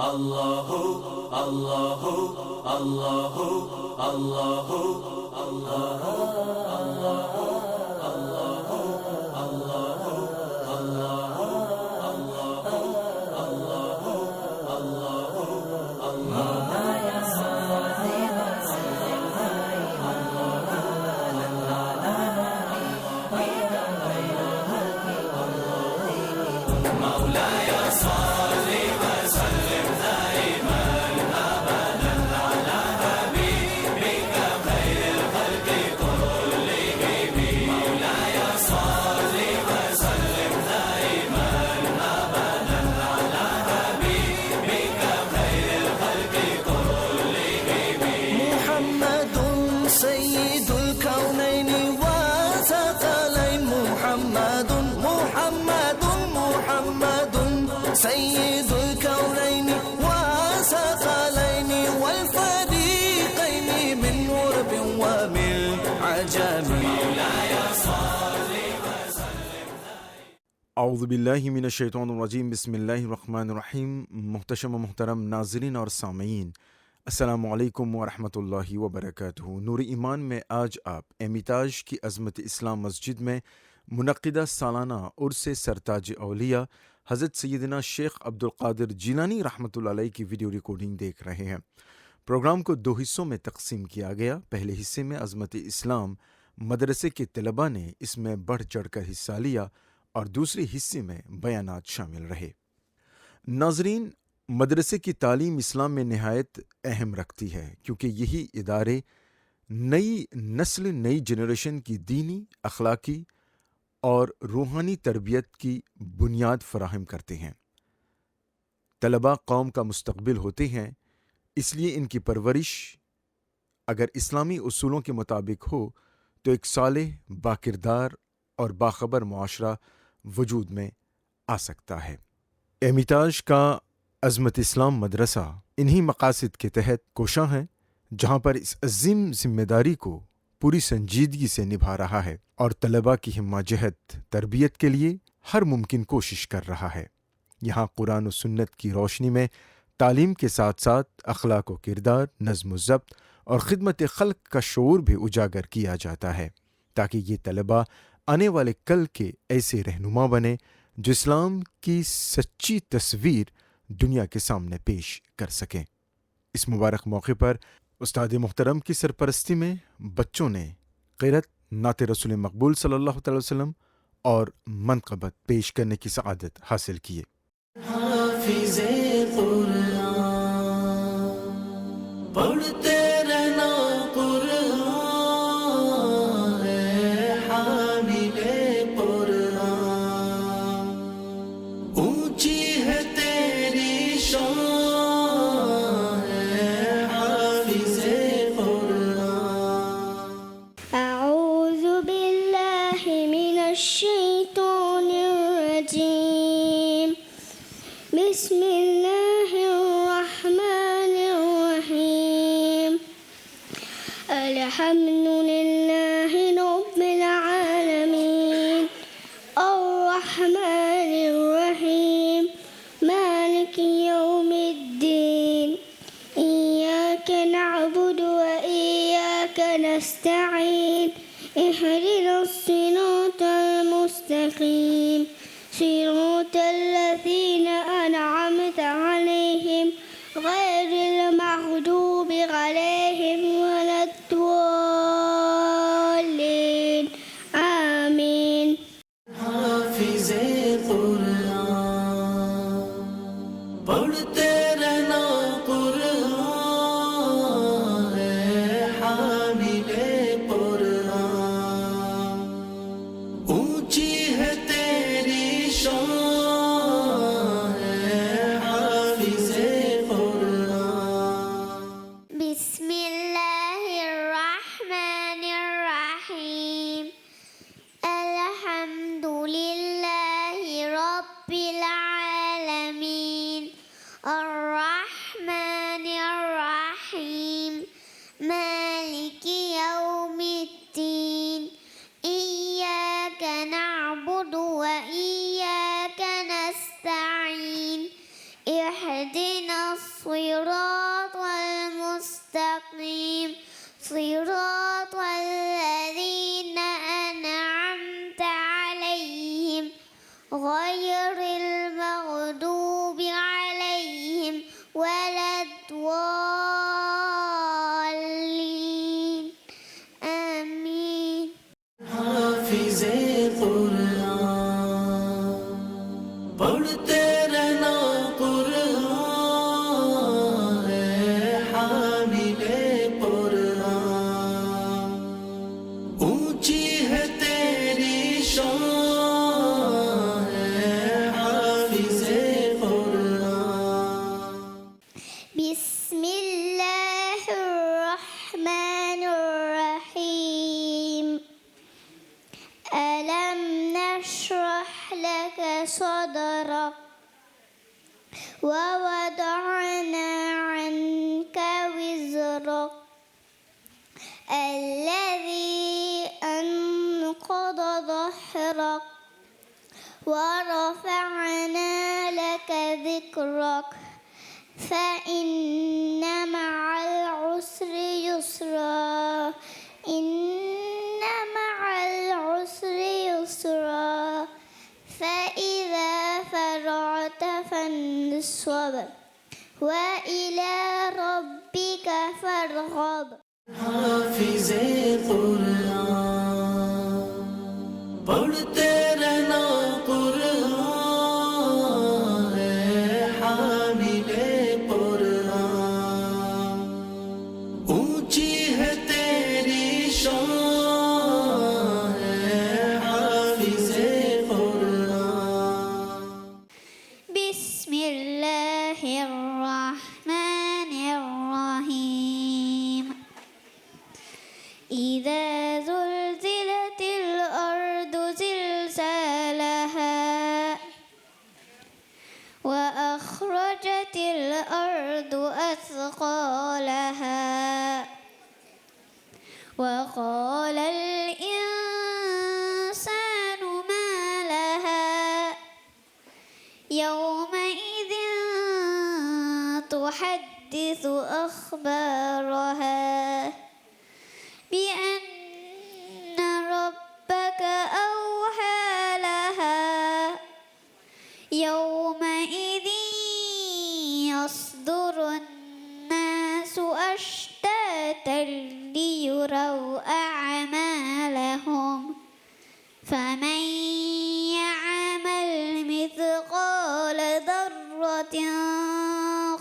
اللہ اللہ اللہ اللہ اللہ سيد الكونين وثقلين والفريقين من غرب ومن عجم مولاي صل وسلم. اعوذ باللہ من الشیطان الرجیم. بسم اللہ الرحمن الرحیم. محتشم و محترم ناظرین اور سامعین، السلام علیکم ورحمۃ اللہ وبرکاتہ. نور ایمان میں آج آپ ایمیتاج کی عظمت اسلام مسجد میں منعقدہ سالانہ عرس سرتاج اولیاء حضرت سیدنا شیخ عبدالقادر جیلانی رحمۃ اللہ علیہ کی ویڈیو ریکارڈنگ دیکھ رہے ہیں. پروگرام کو دو حصوں میں تقسیم کیا گیا. پہلے حصے میں عظمت اسلام مدرسے کے طلباء نے اس میں بڑھ چڑھ کر حصہ لیا اور دوسرے حصے میں بیانات شامل رہے. ناظرین، مدرسے کی تعلیم اسلام میں نہایت اہم رکھتی ہے، کیونکہ یہی ادارے نئی نسل، نئی جنریشن کی دینی، اخلاقی اور روحانی تربیت کی بنیاد فراہم کرتے ہیں. طلباء قوم کا مستقبل ہوتے ہیں، اس لیے ان کی پرورش اگر اسلامی اصولوں کے مطابق ہو تو ایک صالح، باکردار اور باخبر معاشرہ وجود میں آ سکتا ہے. ایمیتاج کا عظمت اسلام مدرسہ انہی مقاصد کے تحت کوشاں ہے، جہاں پر اس عظیم ذمہ داری کو پوری سنجیدگی سے نبھا رہا ہے اور طلباء کی ہمہ جہت تربیت کے لیے ہر ممکن کوشش کر رہا ہے. یہاں قرآن و سنت کی روشنی میں تعلیم کے ساتھ ساتھ اخلاق و کردار، نظم و ضبط اور خدمت خلق کا شعور بھی اجاگر کیا جاتا ہے، تاکہ یہ طلباء آنے والے کل کے ایسے رہنما بنے جو اسلام کی سچی تصویر دنیا کے سامنے پیش کر سکیں. اس مبارک موقع پر استاد محترم کی سرپرستی میں بچوں نے قرأت نعت رسول مقبول صلی اللہ تعالی وسلم اور منقبت پیش کرنے کی سعادت حاصل کیے. حافظ قرآن پڑھتے رہنا قرآن، اے حامل قرآن، اونچی ہے تیری شان، اے حافظ قرآن. أعوذ بالله من الشيطان الرجيم. بسم الله الرحمن الرحيم. الحمد لله رب العالمين الرحمن الرحيم مالك يوم الدين. إياك نعبد وإياك نستعين. اهدنا الصراط المستقيم صراط الذين أنعمت عليهم غير المغضوب عليهم ولا الضالين. آمين. حافظ قرآن پڑھتے رہنا قرآن، اے حامل قرآن، اونچی ہے تیری شان، اے حافظ قرآن. بسم الله الرحمن الرحيم. الحمد لله رب العالمين الصراط المستقيم صراط الذين أنعمت عليهم غير المغضوب عليهم ولا الضالين آمين. हाफिज़ कुरान पढ़ते रहना कुरान है हामिले कुरान ऊंची है तेरी शान है हाफिज़ कुरान بسم الله الرحمن الرحيم ألم نشرح لك صدرك ووضعنا عنك وزرك الذي أنقض ظهرك ورفعنا لك ذكرك فإن مع العسر يسرا إن مع العسر يسرا فإذا فرغت فانصب وإلى ربك فارغب. हाफिज़ कुरान पढ़ते रहना कुरान है हामिले कुरान ऊंची है तेरी शान है हाफिज़ कुरान بسم الله الرحمن الرحيم إذا زلزلت الأرض زلزالها وأخرجت الأرض أثقالها وقال الإنسان ما لها يومئذ تحدث أخبارها بأن ربك أوحى لها يومئذ يصدر الناس أشتاتا ليروا أعمالهم فمن يعمل مثقال ذرة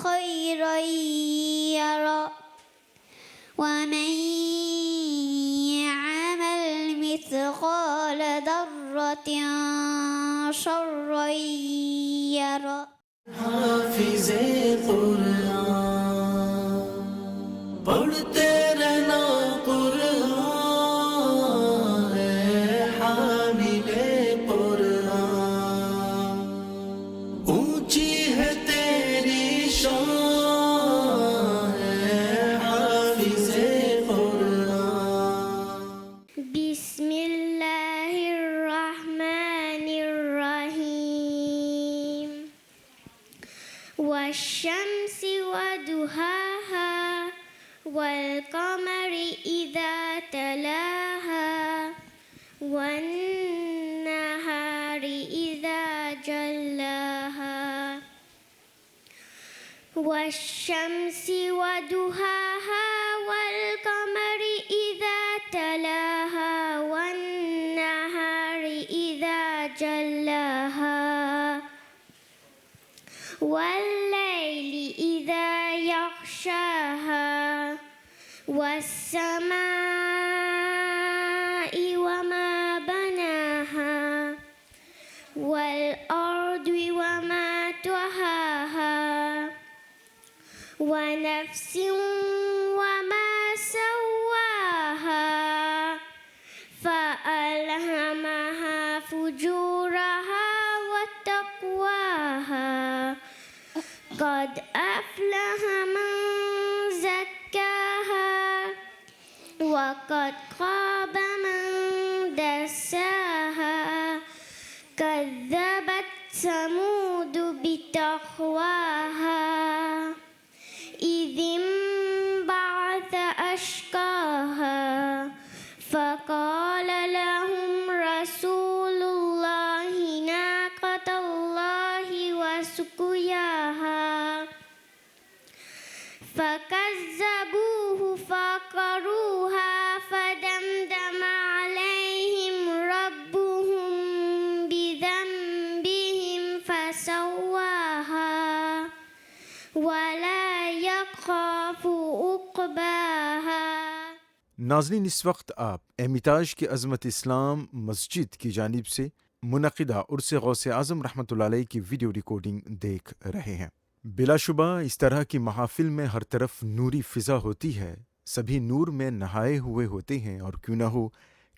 خيرا يره ومن يعمل مثقال ذرة شرا يره. हाफिज़ कुरान पढ़ते रहना कुरान है हामिले कुरान ऊंची है तेरी शान है हाफिज़ कुरान بسم الله الرحمن الرحيم والشمس وضحاها والقمر إذا تلاها والنهار إذا جلاها والشمس وضحاها والقمر إذا تلاها والنهار إذا جلاها والليل إذا يغشاها والسماء وما بناها والأرض وما طحاها ونفس وما سواها فألهمها فجورها وتقواها قد أفلح من زكاها وقد خاب من دساها كذبت ثمود بتقواها فكذبوه فعقروها فدمدم عليهم ربهم بذنبهم فسواها ولا يخاف عقباها. नाज़रीन, इस वक्त आप एमिताज की अज़मत इस्लाम मस्जिद की जानिब से मुनक़िदा उर्स गौसे आज़म रहमतुल्लाह अलैह की वीडियो रिकॉर्डिंग देख रहे हैं। बिलाशुबा इस तरह की महाफिल में हर तरफ नूरी फ़िज़ा होती है, सभी नूर में नहाए हुए होते हैं, और क्यों न हो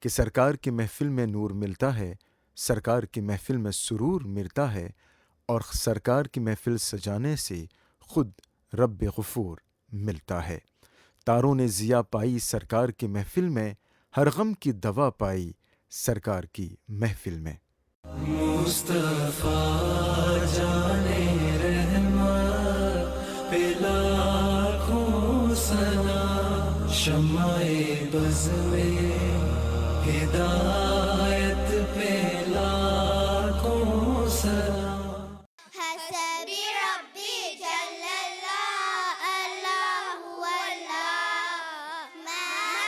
कि सरकार की महफ़िल में नूर मिलता है, सरकार की महफ़िल में सुरूर मिलता है, और सरकार की महफ़िल सजाने से ख़ुद रब गफ़ूर मिलता है। तारों ने ज़िया पाई सरकार की महफ़िल में, हर गम की दवा पाई सरकार की महफ़िल में। मुस्तफा जाने रहमत पे लाखों सलाम, शम्माए बज़ में हिदायत पे लाखों सलाम। हसबी रब्बी जल्लल्लाह अल्लाहु अल्लाह मा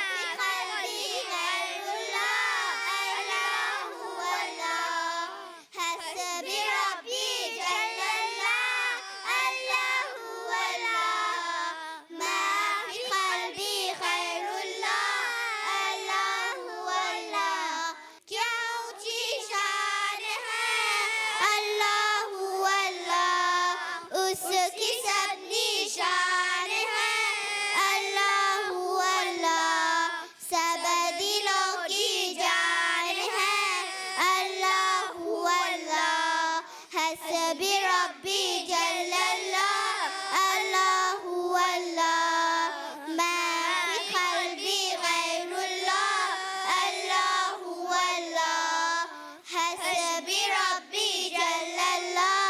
फी क़ल्बी गैरुल्लाह अल्लाहु अल्लाह। हसबी रब्बी जल्लल्लाह अल्लाहु अल्लाह मा फी क़ल्बी गैरुल्लाह अल्लाहु अल्लाह। क्या ऊंची शान है अल्लाहु अल्लाह, उसकी सब निशान है अल्लाहु अल्लाह। सब दिलों की जान है अल्लाहु अल्लाह। हसबी रब्बी जल्लल्लाह अल्लाहु अल्लाह मा फी क़ल्बी गैरुल्लाह अल्लाहु अल्लाह। हसबी रब्बी जल्लल्लाह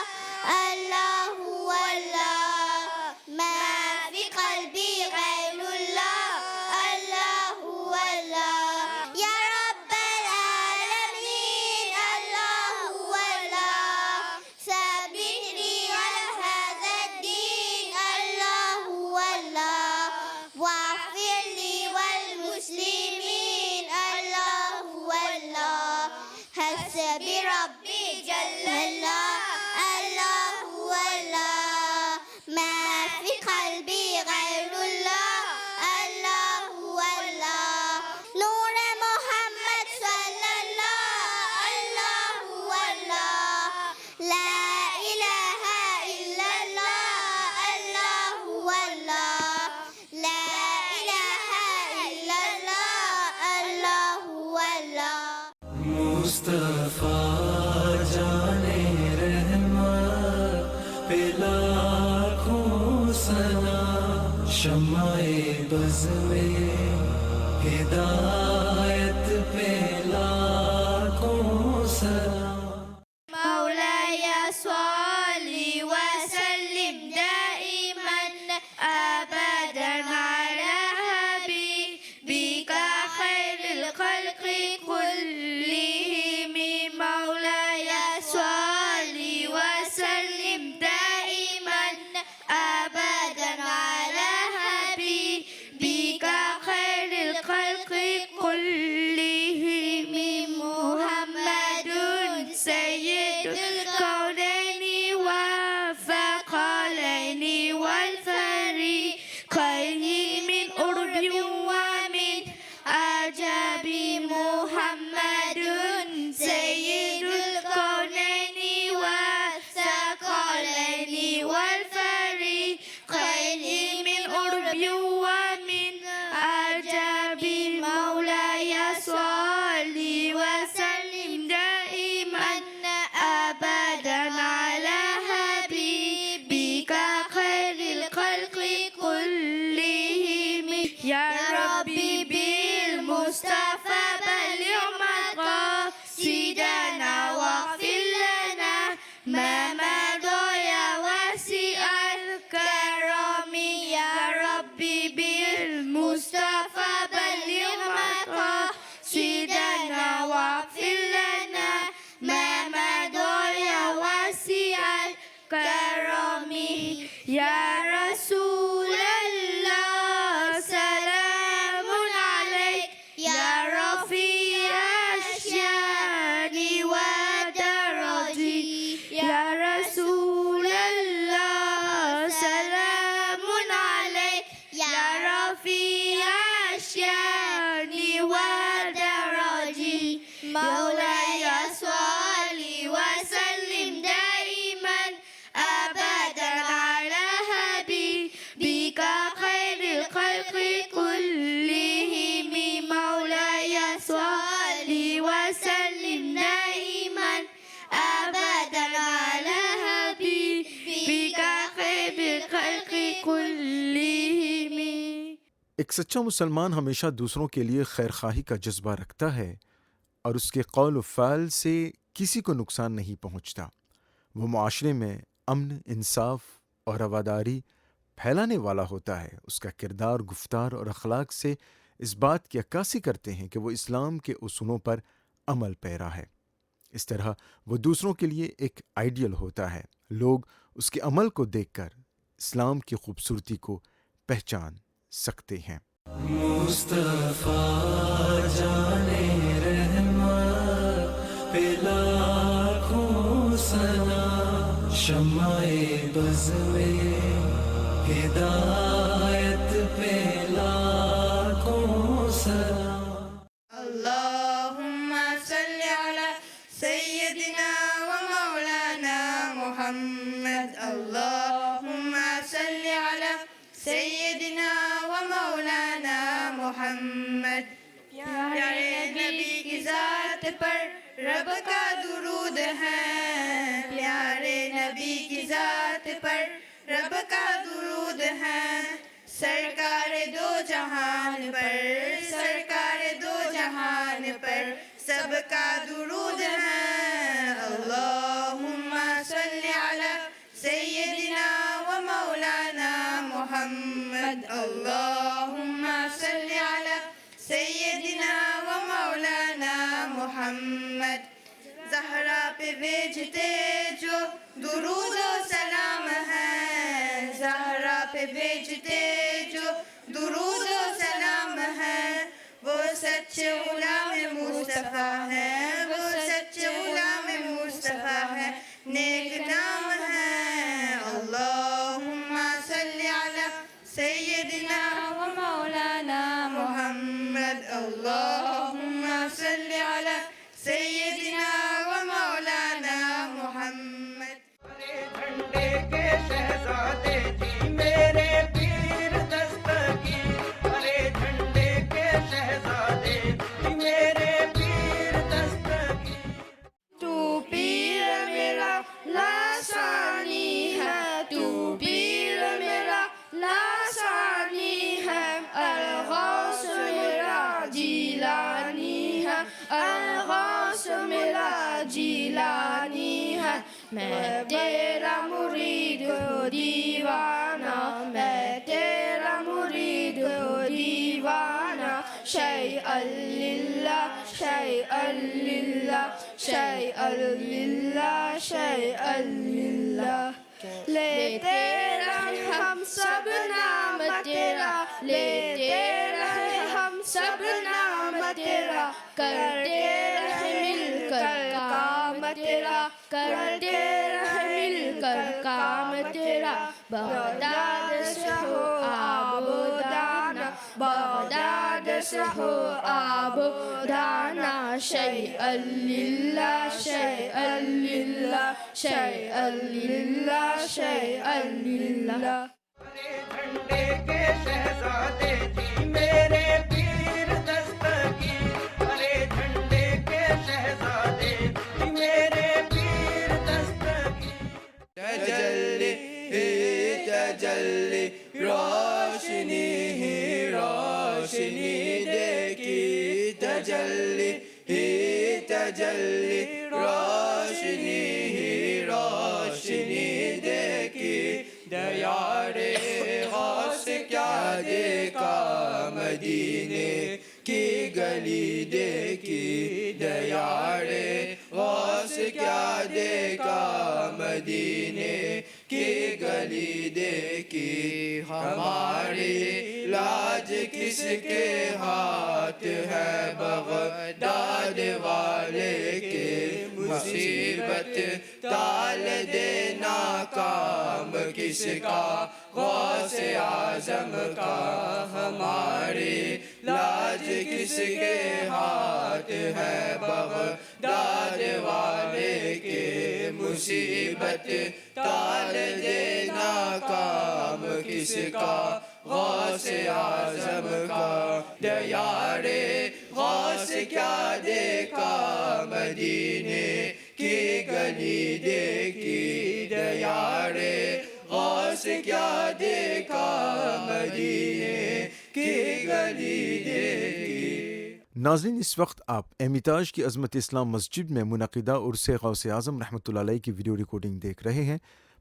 अल्लाहु अल्लाह मा फी क़ल्बी गैरुल्लाह अल्लाहु अल्लाह। या रब्बल आलमीन अल्लाहु अल्लाह, सब्बितनी अला हाज़ा द्दीन अल्लाहु अल्लाह, वाग़फ़िर ली वल मुस्लिमीन अल्लाहु अल्लाह। हसबी रब्बी जल्लल्लाह अल्लाहु अल्लाह मा फी क़ल्बी गैरुल्लाह अल्लाहु अल्लाह। नूर मोहम्मद सल्लल्लाहु अल्लाहु अल्लाह, ला इलाहा इल्लल्लाह अल्लाहु अल्लाह, ला इलाहा इल्लल्लाह अल्लाहु अल्लाह। मुस्तफा जाने रहमत पे लाखों सलाम, शम्माए बज़ में हिदायत पे लाखों सलाम। مولاي صل وسلم دائما أبدا على حبيبك خير الخلق كلهم. مولاي صل وسلم دائما أبدا على حبيبك خير الخلق كلهم. محمد سيد الكونين والثقلين والفريقين من قرب ومن عجب. محمد سيد الكونين والثقلين والفريقين من قرب ومن عجب. مولاي صل وسلم دائما أبدا على حبيبك خير الخلق كلهم. يا ربي بالمصطفى بلغ مقاصدنا واغفر لنا ما مضى يا واسع الكرم. يا ربي بالمصطفى بلغ مقاصدنا واغفر لنا ما مضى يا واسع الكرم. يا رسول الله ایک سچا مسلمان ہمیشہ دوسروں کے لیے خیر خواہی کا جذبہ رکھتا ہے اور اس کے قول و فعل سے کسی کو نقصان نہیں پہنچتا۔ وہ معاشرے میں امن، انصاف اور رواداری پھیلانے والا ہوتا ہے۔ اس کا کردار، گفتار اور اخلاق سے اس بات کی عکاسی کرتے ہیں کہ وہ اسلام کے اصولوں پر عمل پیرا ہے۔ اس طرح وہ دوسروں کے لیے ایک آئیڈیل ہوتا ہے۔ لوگ اس کے عمل کو دیکھ کر اسلام کی خوبصورتی کو پہچان سکتے ہیں۔ مصطفیٰ جانے رحمت پہ لاکھوں سلام، شمع بز میں ہدایت پہ لاکھوں سلام۔ اللهم صل على سيدنا ومولانا محمد، اللهم صل على سيدنا ومولانا محمد۔ پیارے نبی کی ذات پر رب کا درود ہے، پیارے نبی کی ذات پر رب کا درود ہے، سرکار دو جہان پر، سرکار دو جہان پر سب کا درود ہے۔ اللہم صل علی سیدنا و مولانا محمد، اللہم صل علی سیدنا و مولانا محمد۔ زہرا پہ بھیجتے جو درود و سلام ہے، زہرا پہ بھیجتے جو درود و سلام ہے، وہ سچے غلام مصطفیٰ ہے، وہ سچے غلام مصطفیٰ ہے، نیک نام ہے۔ اللہم صل علی سیدنا و مولانا محمد، اللہم صل علی سیدنا و مولانا محمد۔ جھنڈے کے شہزادے جی میرے پیر دستگیر، ارے جھنڈے کے شہزادے جی میرے پیر دستگیر۔ تو پیر میرا لاسانی ہے، تو پیر میرا لاسانی ہے، الغوث میرا جیلانی ہے، الغوث میرا جیلانی ہے۔ میں تیرا مرید و دیوانہ، میں تیرا مرید و دیوانہ، شیئا للہ، شیئا للہ، شیئا للہ، شیئا للہ۔ لیتے رہیں ہم سب نام تیرا، لیتے رہیں ہم سب نام تیرا، کرتے رہیں مل کر کام تیرا، کرتے رہیں مل کر کام تیرا۔ بغداد سے ہو آب و دانا، بغداد سے ہو آب و دانا، شیئا للہ، شیئا للہ، شیئا للہ، شیئا للہ۔ ارے جھنڈے کے شہزادے جی میرے پیر دستگیر، ارے جھنڈے کے شہزادے جی میرے پیر دستگیر۔ تجلی تجلی روشنی ہی روشنی دیکھی، تجلی تجلی روشنی ہی روشنی دیکھی، دیار غوث کیا دیکھا مدینے کی گلی دیکھی، دیار غوث کیا دیکھا مدینے کی گلی دیکھی۔ ہماری لاج کس کے ہاتھ ہے، بغداد والے کے، مصیبت ٹال دینا کام کس کا، غوث اعظم کا۔ ہماری لاج کس کے ہاتھ ہے، بغداد والے کے، مصیبت ٹال دینا کام کس کا، غوث اعظم کا۔ دیار غوث کیا دیکھا مدینے کی گلی دیکھی، دیار غوث کیا دیکھا مدینے کی ناظرین، اس وقت آپ ایمیتاج کی عظمت اسلام مسجد میں منعقدہ عرس غوث اعظم رحمۃ اللہ علیہ کی ویڈیو ریکارڈنگ دیکھ رہے ہیں۔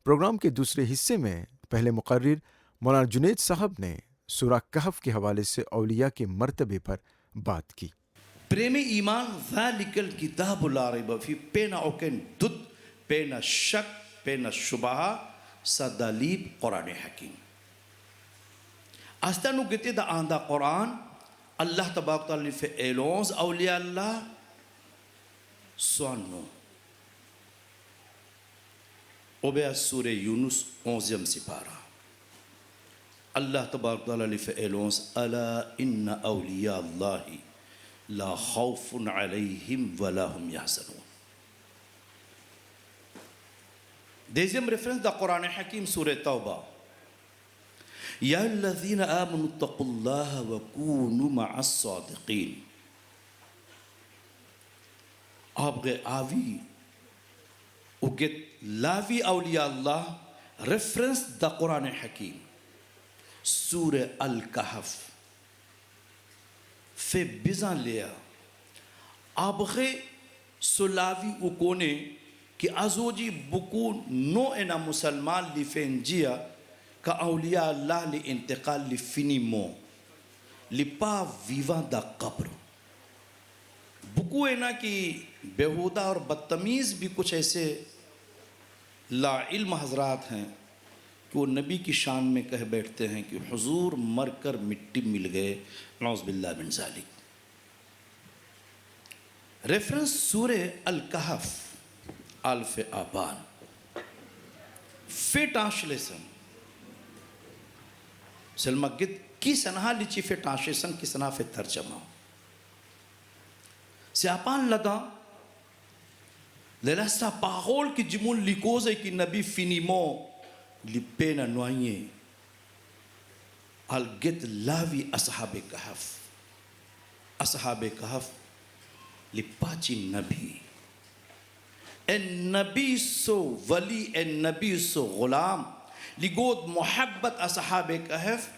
پروگرام کے دوسرے حصے میں پہلے مقرر مولانا جنید صاحب نے سورہ کہف کے حوالے سے اولیاء کے مرتبے پر بات کی۔ پریم ایمان ذالک الکتاب لا ریب فیہ، پینا اوکن دد، پینا شک، پینا شبہ، سدالیب قرآن حکیم. Asta gete da anda Quran, Allah tabarak ta'ala fait élance awliya Allah sono. Obéa Surah Yunus 11e sipara. Allah tabarak ta'ala fait élance ala inna awliya Allahi la khawfun alayhim wa la hum yahzanun. Deuxième référence du Coran Hakim Surah Tawbah. Ya alladhina amanu taqullaha wa kunu ma'as sadiqin. Après avis ou get l'avis awliya Allah, référence du Coran Hakim Surah Al-Kahf fait besoin léa. Après ce l'avis ou connaît کہ ازوجی بکو نو انا مسلمان لی فنجیا کا اولیاء اللہ لی انتقال لی فینی مو لی پا ویوان دا قبر بکو انا کی بہودہ اور بدتمیز بھی کچھ ایسے لا علم حضرات ہیں کہ وہ نبی کی شان میں کہہ بیٹھتے ہیں کہ حضور مر کر مٹی مل گئے، نعوذ باللہ من ذالک. ریفرنس سورہ الکہف Alf Aban. Fait translation. Selma git kis anha lichi fait translation kis anha fait tarjama. Se apan lada lela sa parole ki jimul likose ki nabi finiment li pena noyer. Al get lavi ashabe kahf. Ashabe kahf li pachi nabi. النبی سو ولی النبی سو غلام لگود محبت اصحاب کہف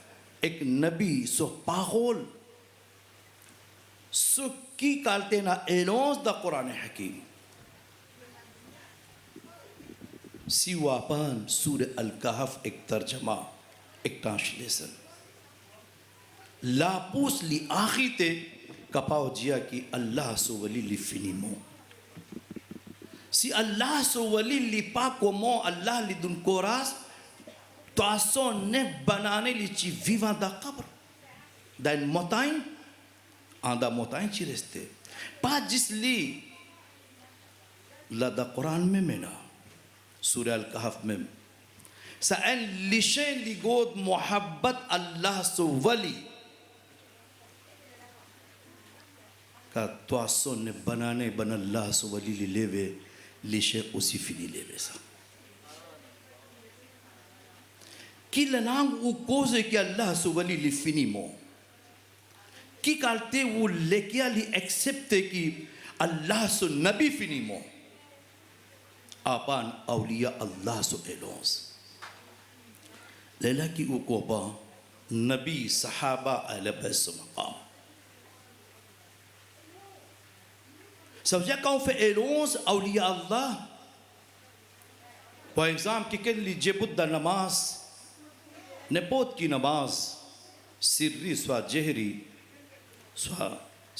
ایک نبی سو پاغول سو کی کالتے نا اینوز دا قرآن حکیم سیوا پان سورہ الکہف ایک ترجمہ ایک ٹرانسلیشن لا پوس لی آخی تے کپاو جیا کی اللہ سو ولی لی فنیمو si Allah so wali li pa como Allah li dun coras to ason ne banane li ci vivant da qabr da une montagne anda montagne ci resté pas jis li la da Quran में mena surah al-kahf में sa en lishen li god muhabbat Allah so wali ka to ason ne banane ban Allah so wali li leve لیشے اسی فیلی لے ویسا کی لنانگ او کوزے کہ اللہ سو ولی لی فینی مو کی کالتے وہ لیکیا لی ایکسپتے کی اللہ سو نبی فینی مو آپان اولیاء اللہ سو ایلونس لیلہ کی او کوبا نبی صحابہ اہل بیس مقام سوجا کاؤ فے ایلونز اولیاء اللہ for example کہ کن لی جبود دا نماز نپوت کی نماز سری سوا جہری سوا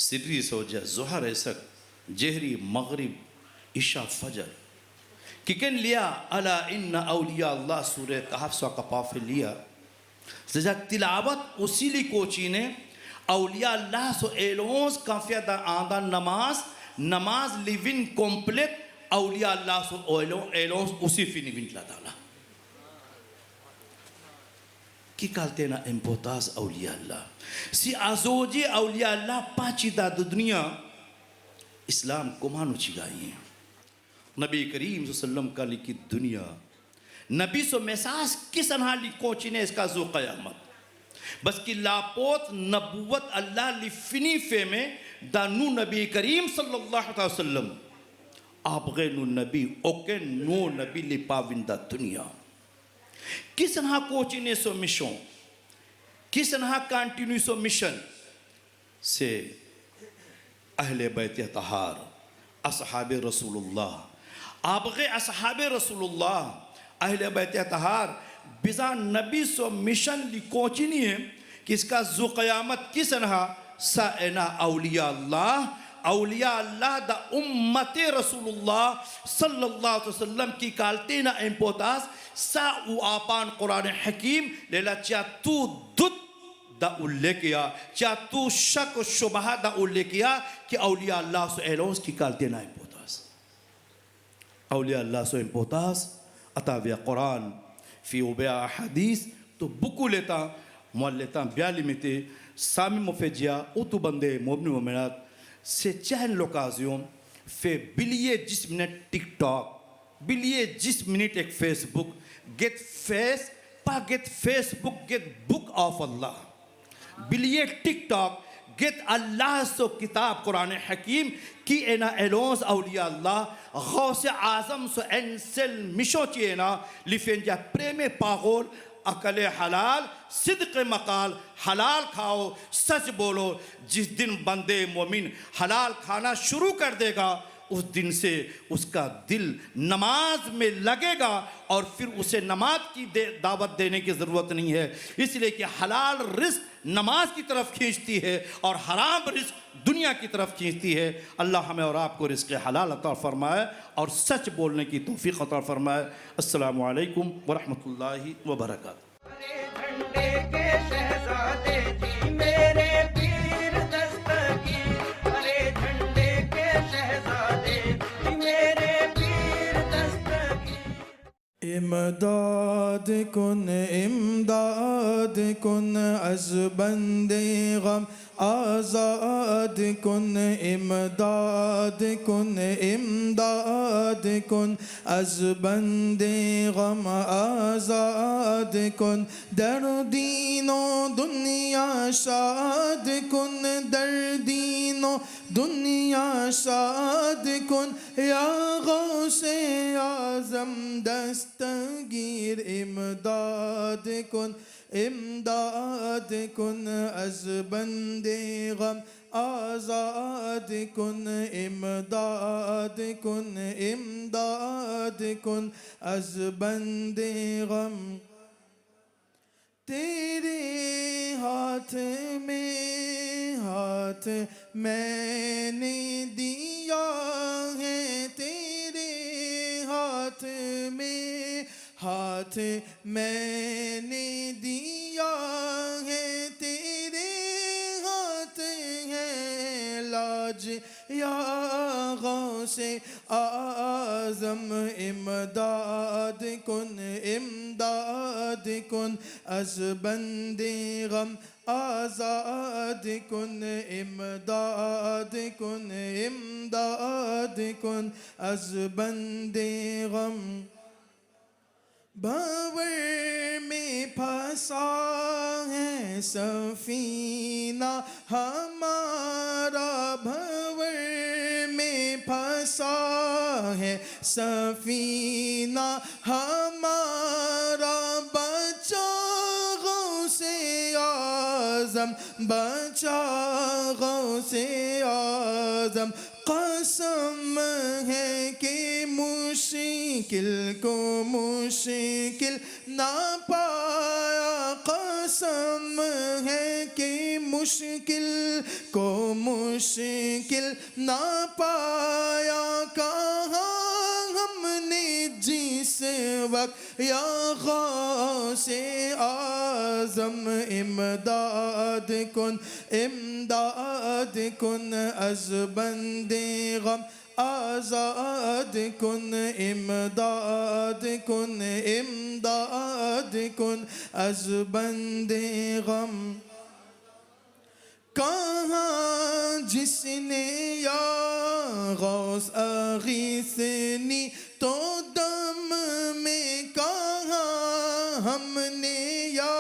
سری سوجا ظہر ایسک جہری مغرب عشاء فجر کہ کن لیا الا ان اولیاء اللہ سورہ کہف سوا کپاف لیا سجا تلاوت اسی لی کوچینے اولیاء اللہ سو ایلونز کافیہ دا آندہ نماز لیون کمپلیٹ اولیاء اللہ سو ایلونز اسی فی نیون لا دالا کی کالتے نا امپوتاز اولیاء اللہ سی آزوجی اولیاء اللہ پاچی دا دنیا اسلام کمانو چی گائی ہیں نبی کریم صلی اللہ علیہ وسلم کا لکی دنیا نبی سو محساس کس انہا لکوچی نے اس کا ذو قیامت بس کی لاپوت نبوت اللہ لفنی فے میں دا نو نبی کریم صلی اللہ علیہ وسلم آپ غیر نو نبی اوکے نو نبی لی پاوندہ دنیا کس انہا کوچینے سو مشن کس انہا کانٹینیو سو مشن سے اہل بیت اطہار اصحاب رسول اللہ آبغ اصحاب رسول اللہ اہل بیت اطہار بزا نبی سو مشن لی کوچینی ہے کہ اس کا ذو قیامت کس رہا سائنا اولیاء اللہ دا امت رسول اللہ صلی اللہ علیہ وسلم کی کالتینا امپوتاس سا او آپان قرآن حکیم لیلا چاہ تو دت دا الیکیا چاہ تو شک و شبہ دا الیکیا کہ اولیاء اللہ سو ایلوز کی کالتینا امپوتاس اولیاء اللہ سو امپوتاس اتاویا قرآن فی اوبیا حدیث تو بکو لیتا مولیتا بیالی میں سامی مفجیا اوتو بندے مومن مومنات سے چہن لوکازیوں فے بلیے 10 منٹ ٹک ٹاک بلیے 10 منٹ ایک فیس بک گیت فیس پا گیت فیس بک گیت بک آف اللہ بلیے ٹک ٹاک گیت اللہ سو کتاب قرآن حکیم کی اینا ایلونز اولیاء اللہ غوث اعظم سو انسل مشو چی اینا لفین جا پریم پاغول عقل حلال صدق مقال حلال کھاؤ سچ بولو جس دن بندے مومن حلال کھانا شروع کر دے گا اس دن سے اس کا دل نماز میں لگے گا اور پھر اسے نماز کی دعوت دینے کی ضرورت نہیں ہے اس لیے کہ حلال رزق نماز کی طرف کھینچتی ہے اور حرام رزق دنیا کی طرف کھینچتی ہے اللہ ہمیں اور آپ کو رزق حلال عطا فرمائے اور سچ بولنے کی توفیق عطا فرمائے السلام علیکم ورحمۃ اللہ وبرکاتہ جھنڈے کے شہزادے جی میرے پیر دستگیر ارے جھنڈے کے شہزادے جی میرے پیر دستگیر امداد کن از بند غم آزاد کن امداد کن از بند غم آزاد کن در دین و دنیا شاد کن در دین و دنیا شاد کن یا غوث اعظم دستگیر امداد کن از بند غم آزاد کن امداد کن از بند غم تیرے ہاتھ میں نے دیا ہے تیرے ہاتھ میں نے دیا ہے تیرے ہاتھ ہے لاج یا غوث اعظم امداد کن از بند غم آزاد کن امداد کن از بند غم بھنور میں پھنسا ہے سفینہ ہمارا بھنور میں پھنسا ہے سفینہ ہمارا بچا غوث اعظم قسم ہے کہ مشکل کو مشکل نہ پایا قسم ہے کہ مشکل کو مشکل نہ پایا کہاں ہم نے جس وقت یا غوث اعظم امداد کن از بند غم آزاد کن امداد کن از بند غم کہاں جس نے یا غوث اغیثنی تو دم میں کہاں ہم نے یا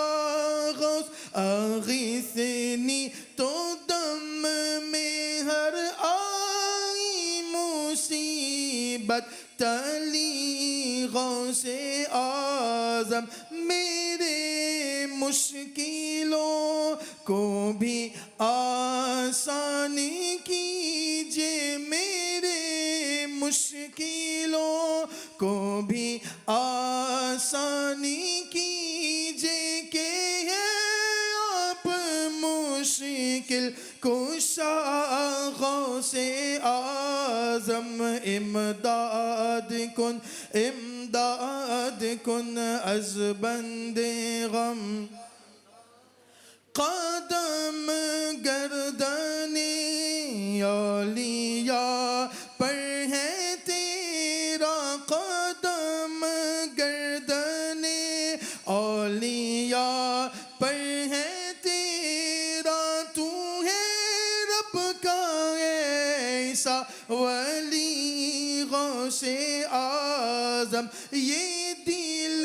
غوث اغیثنی تو دم میں ہر آئی مصیبت تلی غوث اعظم میرے مشکلوں کو بھی آسانی کی میرے مشکلوں کو بھی آسانی کیجے کہ ہے آپ مشکل کشا غوث اعظم امداد کن از بند غم قدم گردن اولیاء پر ہے تیرا قدم گردن اولیاء پر ہے تیرا تو ہے رب کا ایسا ولی غوث اعظم یہ دل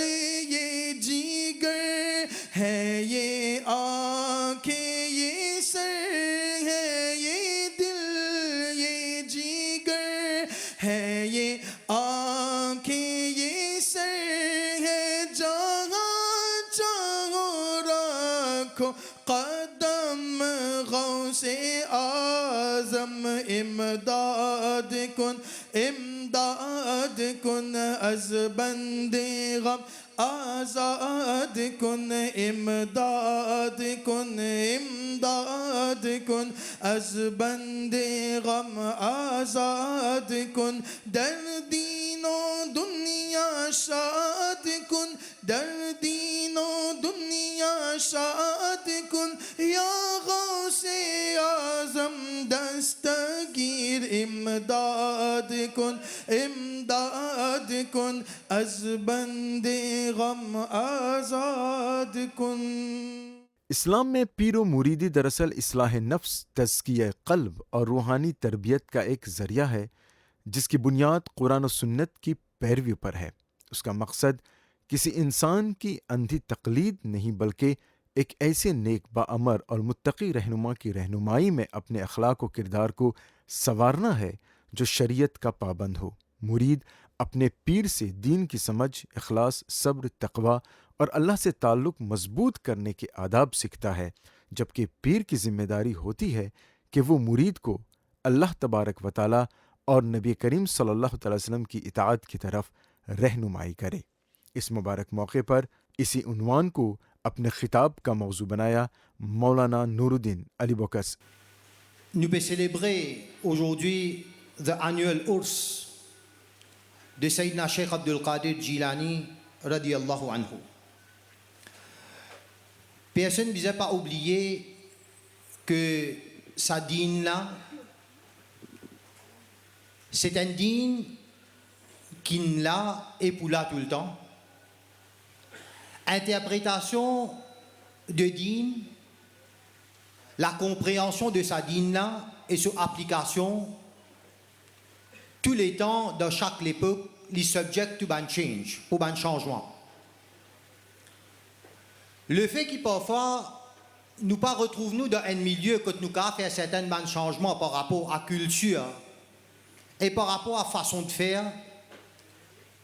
یہ جگر ہے یہ آنکھیں یہ سر ہے یہ دل یہ جگر ہے یہ آنکھیں یہ سر ہے جہاں چاہو رکھو قدم غوث اعظم امداد کن از بند غم آزاد کن امداد کن از بند غم آزاد کن در دین و دنیا شاد کن در دین و دنیا شاد کن یا غوث اعظم دستگیر امداد کن از بند غم آزاد کن. اسلام میں پیر و مریدی دراصل اصلاح نفس، تزکیہ قلب اور روحانی تربیت کا ایک ذریعہ ہے جس کی بنیاد قرآن و سنت کی پیروی پر ہے۔ اس کا مقصد کسی انسان کی اندھی تقلید نہیں بلکہ ایک ایسے نیک باامر اور متقی رہنما کی رہنمائی میں اپنے اخلاق و کردار کو سنوارنا ہے جو شریعت کا پابند ہو۔ مرید اپنے پیر سے دین کی سمجھ، اخلاص، صبر، تقوی اور اللہ سے تعلق مضبوط کرنے کے آداب سیکھتا ہے، جبکہ پیر کی ذمہ داری ہوتی ہے کہ وہ مرید کو اللہ تبارک و تعالی اور نبی کریم صلی اللہ تعالی وسلم کی اطاعت کی طرف رہنمائی کرے۔ اس مبارک موقع پر اسی عنوان کو اپنے خطاب کا موضوع بنایا مولانا نور الدین علی بوکس۔ Nous pouvons célébrer aujourd'hui the annual Urs de Sayyidina Sheikh Abdul Qadir Jilani radiyallahu anhu. Personne ne nous a pas oublié que sa dîne là, c'est un dîne qui là et pour là tout le temps. Interprétation de dîne, la compréhension de sa dîne là et son application tous les temps, dans chaque époque, les subject to ban change, pour ban changement. Le fait qu'il parfois nous pas retrouve nous dans un milieu que nous avons fait certains ban changements par rapport à culture et par rapport à façon de faire,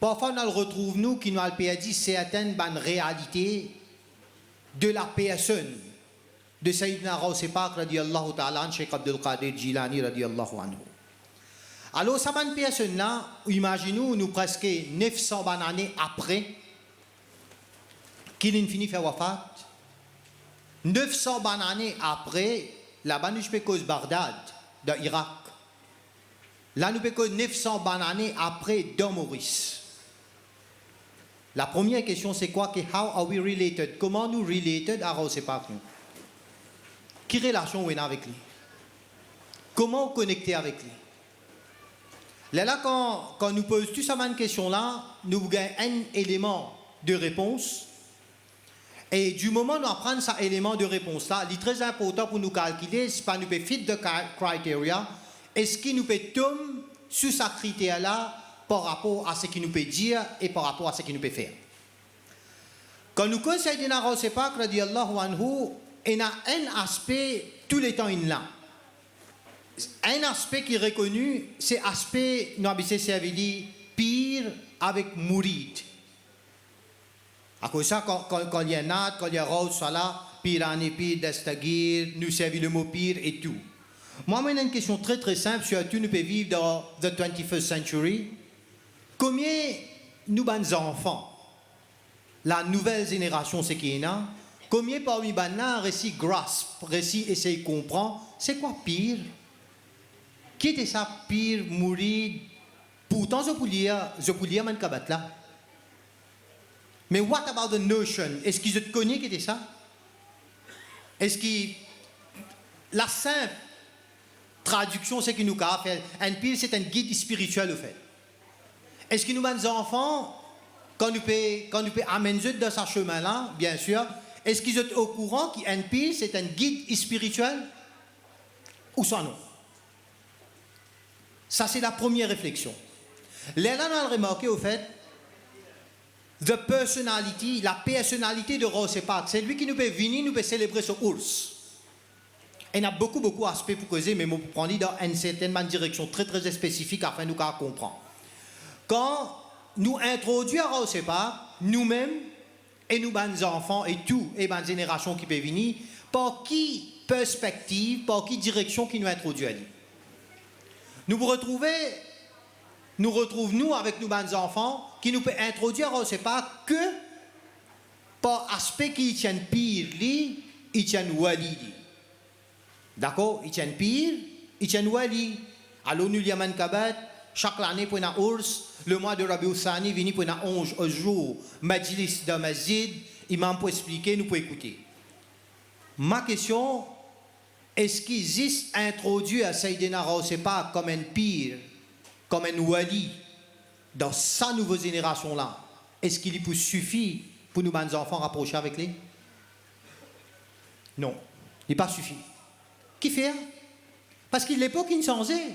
parfois nous le retrouve nous qui nous avons perdu certaines ban réalités de la personne de Sayyidina Ghawth Pak radiyallahu ta'ala Sheikh Abdul Qadir Jilani radiyallahu anhu. Alors, ça bonne personne-là, imaginons-nous presque 900 années après qu'il ait fini de faire wafat. 900 années après, là-bas, nous sommes cause Bagdad, dans l'Irak. Là, nous sommes 900 années après dans Maurice. La première question, c'est quoi? How are we related? Comment nous related à Ghawth Pak nous? Quelle relation on a avec lui? Comment connecter avec lui? Là, quand nous posons toute cette question-là, nous gagnons un élément de réponse. Et du moment où nous apprenons cet élément de réponse-là, il est très important pour nous calculer si nous pouvons fit the criteria, est-ce qu'il nous peut tomber sous ce critère-là par rapport à ce qu'il nous peut dire et par rapport à ce qu'il nous peut faire. Quand nous connaissons Sayyidina Ghawth Pak radiyallahu anhu, il y a un aspect tout le temps là. Un aspect qui est reconnu, c'est l'aspect, nous avons dit, pire avec Mourid. À cause de ça, quand il y a Nat, quand il y a Ghawth Salah, pire, pire, Dastagir, nous servons le mot pire et tout. Moi, j'ai une question très très simple, surtout nous pouvons vivre dans the 21st century. Combien nous, les enfants, la nouvelle génération, c'est qui est là, combien parmi les gens réussi grasp, réussi essayer de comprendre, c'est quoi pire? Qui était ça pire, mourir? Pourtant, je peux lire mon cabat là. Mais what about the notion? Est-ce qu'ils te connaissent qui était ça? Est-ce que la simple traduction, c'est que nous avons fait un pire, c'est un guide spirituel au fait. Est-ce que nous, les enfants, quand nous pouvons amener dans ce chemin-là, bien sûr, est-ce qu'ils sont au courant qu'un pire, c'est un guide spirituel? Ou soit non? Ça, c'est la première réflexion. Là, on a remarqué au fait, la personnalité de Rosepak, c'est lui qui nous peut venir, nous peut célébrer ce ours. Et il y a beaucoup d'aspects pour causer, mais pour prendre dans une certaine direction très très spécifique afin de nous comprendre. Quand nous introduisons Rosepak, nous-mêmes, et nous, les enfants, et tout, et les générations qui peuvent venir, par qui perspective, par qui direction qui nous introduit à lui. Nous retrouvons avec nous, les enfants, qui nous peut introduire, c'est pas que par aspect qui tiennent pire, ils tiennent wali. D'accord? Ils tiennent pire, ils tiennent wali. Alors nous, Yaman Kabat, chaque année pour un ours, le mois de Rabi Oussani, venu pour un 11 jours, majlis de masjid, imam pour expliquer, nous pour écouter. Ma question, est-ce qu'ils existe introduit à Sayyidina Rawsepak comme un pire, comme un wali, dans sa nouvelle génération-là? Est-ce qu'il peut suffire pour nous, les enfants, rapprocher avec lui? Non, il n'est pas suffi. Qui fait? Parce qu'il l'époque, il changeait.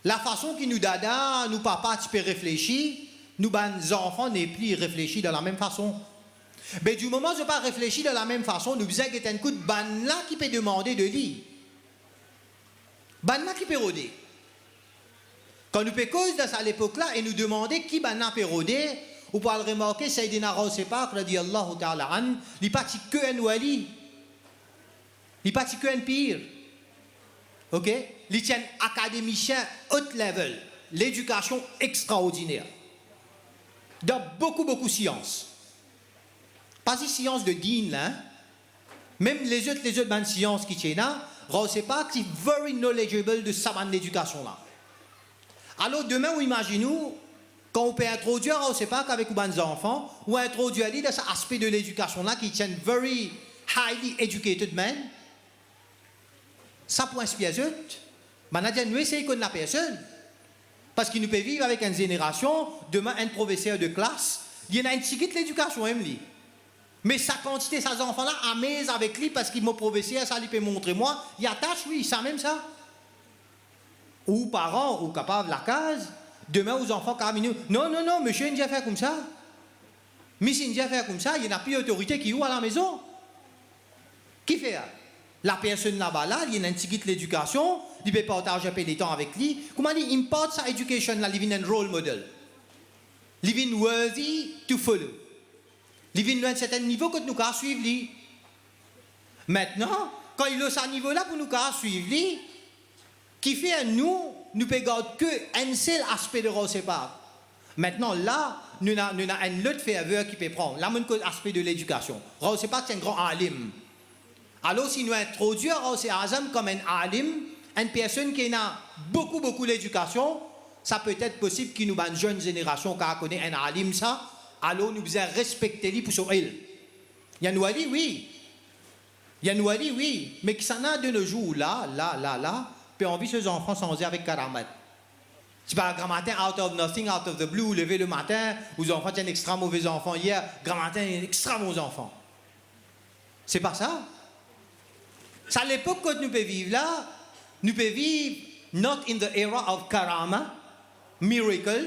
La façon qu'il nous dada, nous papa, tu peux réfléchir, nous, les enfants, n'est plus réfléchis de la même façon. Mais du moment où je n'ai pas réfléchi de la même façon, nous faisons un coup de ban là qui peut demander de lire. Ban là qui peut rôder. Quand nous peut cause dans cette époque-là et nous demander qui ban là peut rôder, ou pour le remarquer, Sayyidina Rawsepak, radiyallahu ta'ala an, il n'est pas que un wali. Il n'est pas que un pire. Ok? Il tient académicien haut level, l'éducation extraordinaire. Dans beaucoup de sciences. Pas de sciences de din, là. Même les autres bonnes sciences qui tiennent là, Rawsepak, c'est very knowledgeable de sa bande d'éducation là. Alors demain, imaginez-nous, quand on peut introduire Rawsepak avec les enfants, ou introduire dans cet aspect de l'éducation là qui tiennent very highly educated men, ça peut inspirer les autres. Maintenant, nous essayons de connaître la personne. Parce qu'il nous peut vivre avec une génération, demain, un professeur de classe, il y en a une petite l'éducation, Emily. Mais sa quantité, ces enfants-là, à l'aise avec lui, parce qu'il m'a professeur, ça lui peut montrer moi, il attache, oui, ça même ça. Ou parents, ou capables la case, demain, aux enfants, quand ils non, monsieur, il a fait comme ça. Mais s'il a fait comme ça, il n'y a plus d'autorité qui est où à la maison? Qui fait ça? La personne là-bas, là, il y a une petite l'éducation, il peut partager un peu de temps avec lui. Comment il importe sa éducation, là, il est un role model. Il est worthy to follow. Il est à un certain niveau que nous pouvons suivre lui. Maintenant, quand il est à ce niveau-là pour nous suivre lui, qui fait nous pouvons garder qu'un seul aspect de Rawsepak. Maintenant, là, nous avons un autre faveur qui peut prendre. Là, nous avons un aspect de l'éducation. Rawsepak, c'est un grand alim. Alors, si nous introduisons Rawsepak comme un alim, une personne qui a beaucoup d'éducation, ça peut être possible qu'il nous ait une jeune génération qui connaît un alim, ça. Alors, nous devons respecter lui pour son il. Il y a un wali, oui. Il y a un wali, oui. Mais qui s'en a de nos jours, là, puis on vit ces enfants sans avec karamat. C'est pas grand matin, out of nothing, out of the blue, lever le matin, aux enfants, il y a un extra mauvais enfant. Hier, grand matin, il y a un extra mauvais enfant. C'est pas ça. C'est à l'époque que nous pouvons vivre là, nous pouvons vivre not in the era of karama, miracle,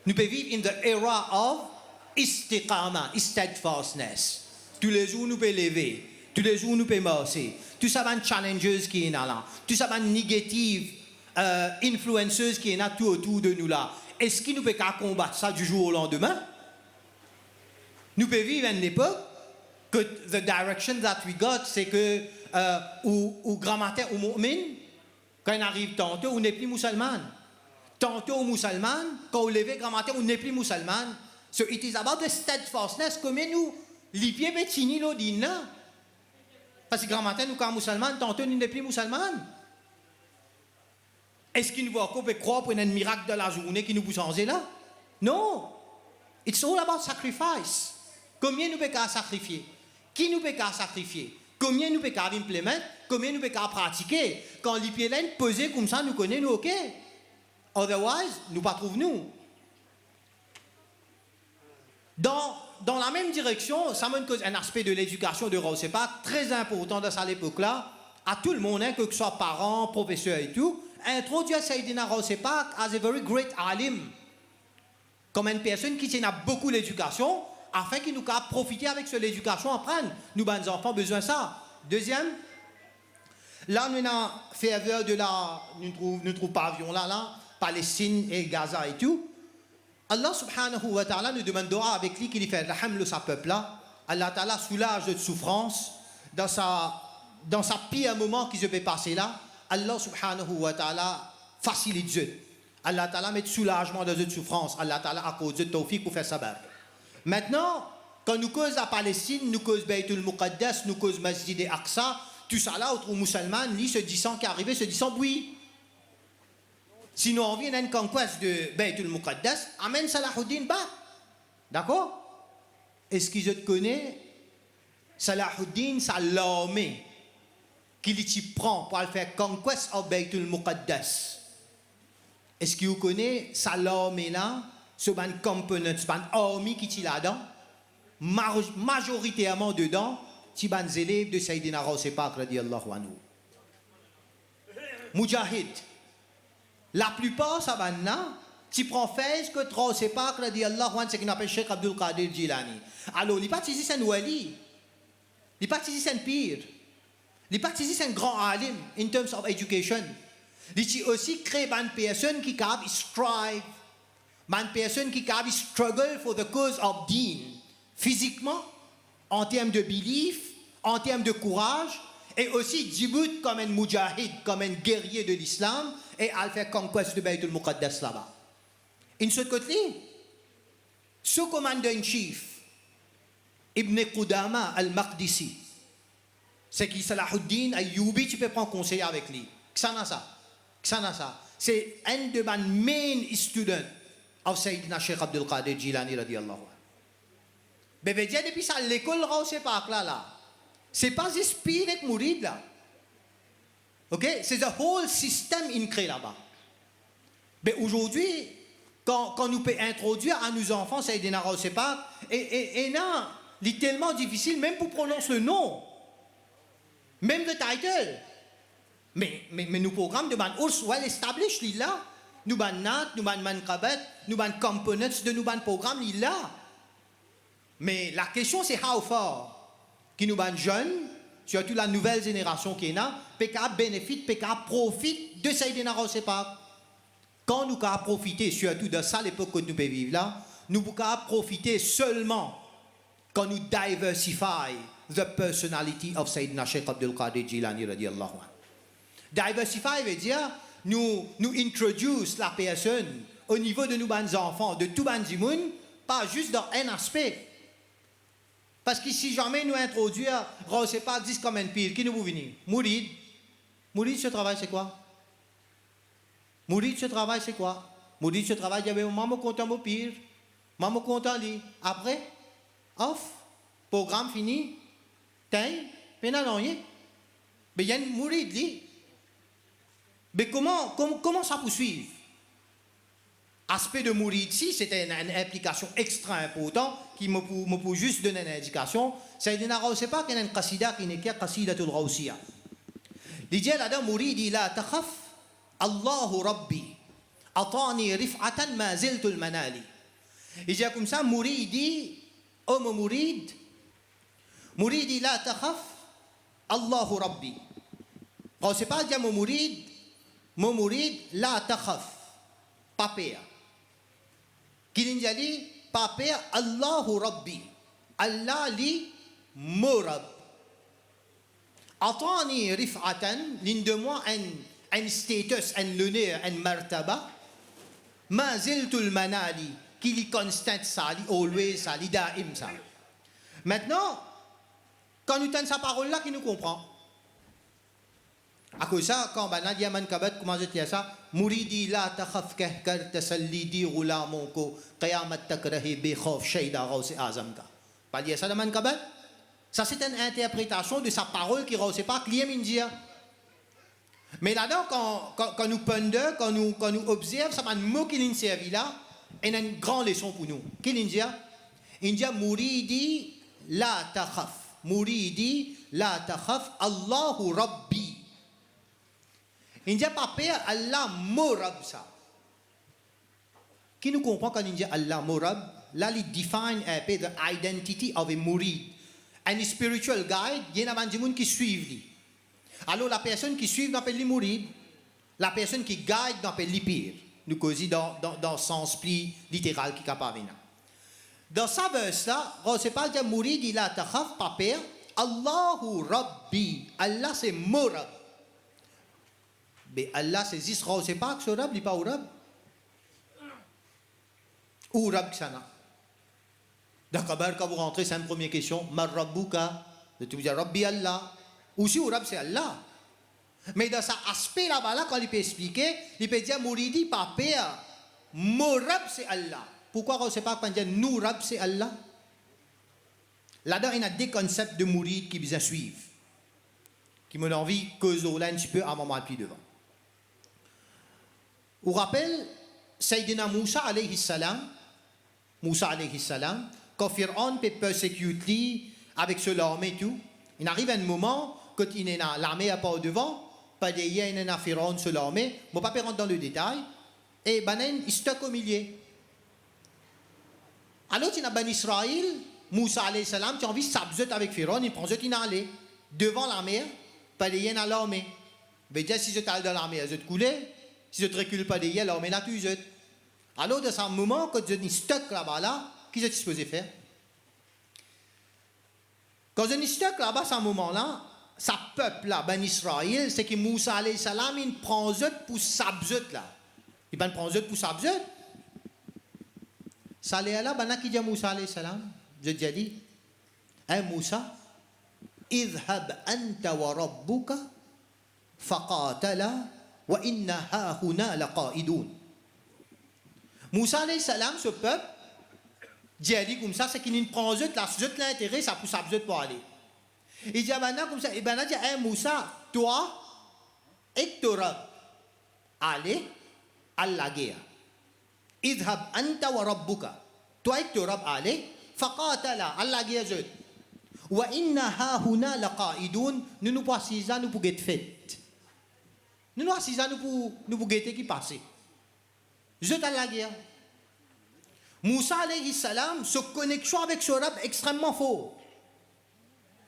nous pouvons vivre in the era of istiqama, steadfastness. Tous les jours nous pouvons lever, tous les jours nous pouvons marcher, tous ça va challenges qui est là, tous ça va négative influenceuses qui est là tout autour de nous là. Est-ce qu'il nous peut combattre ça du jour au lendemain? Nous pouvons vivre à une époque que the direction that we got, c'est que ou grammaire ou mu'min, quand il arrive tantôt, on n'est plus musulman. Tantôt musulman, quand on lève grammaire, on n'est plus musulman. So it is about the steadfastness, comment nous, les pieds bétini l'odina. Parce que grammaire, nous, quand musulman, tantôt, nous n'est plus musulman. Est-ce qu'il nous voit qu'on peut croire pour un miracle de la journée qui nous peut changer là? Non. It's all about sacrifice. Combien nous pouvons sacrifier? Qui nous peut sacrifier? Combien nous pouvons implémenter? Combien nous pouvons pratiquer? Quand les pieds là posés comme ça, nous connaissons, nous, ok? Otherwise, nous pas trouvons nous. Dans la même direction, ça montre un aspect de l'éducation de Rosepa très important dans cette époque-là, à tout le monde, hein, que ce soit parents, professeurs et tout, introduire Sayyidina Rosepa as a very great alim, comme une personne qui tient beaucoup l'éducation, afin qu'il nous puisse profiter avec cette éducation, apprendre. Nous, ben, les enfants, besoin de ça. Deuxième, là, nous avons fait faveur de la, nous trouvons pavillon là, Palestine et Gaza et tout. Allah subhanahu wa ta'ala nous demandera avec lui qu'il fait raham sa peuple là. Allah ta'ala soulage de souffrance dans sa pire moment qui se peut passer là. Allah subhanahu wa ta'ala facilite Dieu. Allah ta'ala met soulagement dans cette souffrance. Allah ta'ala accorde de tawfiq pour faire sabab. Maintenant, quand nous cause la Palestine, nous cause Baytul Muqaddas, nous cause Masjid al-Aqsa, tout ça là, autres musulmans, lui se disant qu'arrivé, se disant oui. Sinon, on vient d'une conquête de Baytul Muqaddas, amène Salahuddin bas. D'accord? Est-ce que je te connais? Salahuddin, c'est l'armée qu'il prend pour faire conquête de Baytul Muqaddas. Est-ce que vous connaissez ça l'armée là? Ce ban component, ce ban armée qui est là-dedans, majoritairement dedans, c'est ban élèves de Sayyidina Rawsepak radiyallahu anhu. Mujahid. La plupart, ça ban là, tu prends fait que Rawsepak radiyallahu anhu, c'est qu'il appelle Cheikh Abdul Qadir Jilani. Alors, il pas ici c'est un wali, il pas ici c'est un pire, il pas ici c'est un grand alim in terms of education. Il aussi crée une personne qui a strive, une personne qui a struggle for the cause of deen, physiquement, en termes de belief, en termes de courage, et aussi débute comme un mujahid, comme un guerrier de l'islam, et à faire conquête de Baytul Muqaddas là-bas. Une seule côté, ce commandant-in-chief, Ibn Qudama al-Maqdisi, c'est qui Salahuddin Ayyubi, tu peux prendre conseil avec lui. Xanasa. C'est un de mes main students of Sayyidina Sheikh Abdul Qadir Jilani radiyallahu anhu. Mais veut dire depuis ça l'école Rawsepak là, c'est pas inspiré avec Mourid là. OK, c'est le whole system incré là-bas. Mais aujourd'hui quand nous peut introduire à nos enfants Sayyidina Rawsepak et non, c'est tellement difficile même pour prononcer le nom. Même le title. Mais nos programmes de ban ours well established là. Nous ban nat, nous ban manqabat, nous ban components de nous ban programme là. Mais la question c'est how far qui nous ban jeunes, surtout la nouvelle génération qui est là, PK bénéficie, PK profite de Sayyidina Rawsepak. Quand nous pouvons profiter, surtout de ça l'époque que nous pouvons vivre là, nous pouvons profiter seulement quand nous diversify the personality of Sayyidina Sheikh Abdul Qadir Jilani radiyallahu anhu. Diversify veut dire nous introduce la personne au niveau de nos enfants, de tout ban monde, pas juste dans un aspect. Parce que si jamais nous introduire, Rawsepak dit comme un pire, qui nous vous venir? Mourid. Mourid, ce travail c'est quoi? Mourid, ce travail c'est quoi? Mourid, ce travail, il y avait maman content mon pire, maman content lui. Après, off, programme fini, t'es, pénal rien. Mais il y a une Mourid lui. Mais comment ça poursuit? Aspect de Mourid ici, c'était une implication extra importante qui me peut juste donner une indication. Sayyidina Rawsepak il y a une qasida qui n'est qu'un qasidatul Rawsiya. Il dit là-dedans Mourid il la takhaf Allahu Rabbi atani rif'atan ma ziltu al-manali. Il dit comme ça Mourid dit Mourid il la takhaf Allahu Rabbi. Rawsepak dit mon Mourid la takhaf pas peur. Qu'il dit pas peur Allahu Rabbi. Allah li morab. أعطاني رفعة لندموا أن status أن l'honneur أن مرتبة ما زلت المنالي qui est constant sali always sali daim sali. Maintenant quand nous tenons sa parole là qui nous comprend à cause ça quand bana diaman kabat comment je dis ça مريدي لا تخف كهكر تسليدي غلامك قيامة تكره بخوف شيدا غوث أعظم ka pas dire ça dans man kabat. Ça, c'est une interprétation de sa parole qui ne sait pas qu'il y a India. Mais là-dedans, quand nous pondons, quand nous observons, ça va un mot qui nous servi là, et une grande leçon pour nous. Quel India? India, Mouridi la takhaf. Mouridi la takhaf, Allahu Rabbi. India, pas peur, Allah Morab ça. Qui nous comprend quand India, Allah Morab? Là, il define un peu the identity of a Mourid. Un spiritual guide, il y a des gens qui suivent lui. Alors la personne qui suit, on appelle les mourides. La personne qui guide, on appelle les pires. Nous causons dans le sens plus littéral qui est capable. Dans sa verse-là, on ne sait pas dire mouride, il a takhaf, pas peur. Allahu Rabbi. Allah c'est Morab. Mais Allah c'est Zis, on ne sait pas que c'est Rab, il n'est pas Rab. Ou Rab Ksana. D'accord, quand vous rentrez, c'est une première question. Mar Rabbuka, vous dire Rabbi Allah. Aussi, ou Rab, c'est Allah. Mais dans cet aspect là-bas, là, quand il peut expliquer, il peut dire Mouridi, pas peur. Morab, c'est Allah. Pourquoi on ne sait pas quand dire nous, Rab, c'est Allah? Là-dedans, il y a des concepts de Mourid qui vous suivent. Qui m'ont envie que je un petit peu à un moment plus devant. Vous rappelez, Sayyidina Moussa alayhi salam, quand Pharaon peut persécuter avec ce l'armée et tout, il arrive un moment quand il est l'armée à pas au devant, pas de il y a Pharaon sur l'armée, je ne vais pas rentrer dans le détail, et Banen il stocke au milieu. Alors il y a Ben Israël, Moussa alayhi salam, qui a envie de s'absoudre avec Pharaon, il prend ce qu'il a allé devant l'armée, pas de il y a l'armée. Mais déjà si je t'allais dans l'armée, je te coulais, si je te recule pas de il y a l'armée là tu jettes. Alors dans ce moment quand je suis stock là-bas là, qu'est-ce que tu supposé faire? Quand je suis stock là-bas, à ce moment-là, sa peuple là, Ben Israël, c'est que Moussa alayhi salam, il prend zut pour s'absoudre là. Il va prendre zut pour s'absoudre. Ça allait là, ben qui dit Moussa alayhi salam, je dis dit, hein Moussa, idhab anta wa rabbuka faqatala wa inna hahuna laqaidun. Moussa alayhi salam, ce peuple, dit comme ça, c'est qu'il prend zut l'intérêt, ça pousse absoudre pour aller. Il dit comme ça, et ben dit, hein Moussa, toi et Torab, allez à la guerre. Idhab anta wa rabbuka. Toi et Torab, allez, faqatala, à la guerre zut. Wa inna hahuna laqaidun, nous pas assisés, nous pour get fait. Nous assisés, nous pour guetter qui passe. Zut à la guerre. Moussa alayhi salam, sa connexion avec ce rab extrêmement fort.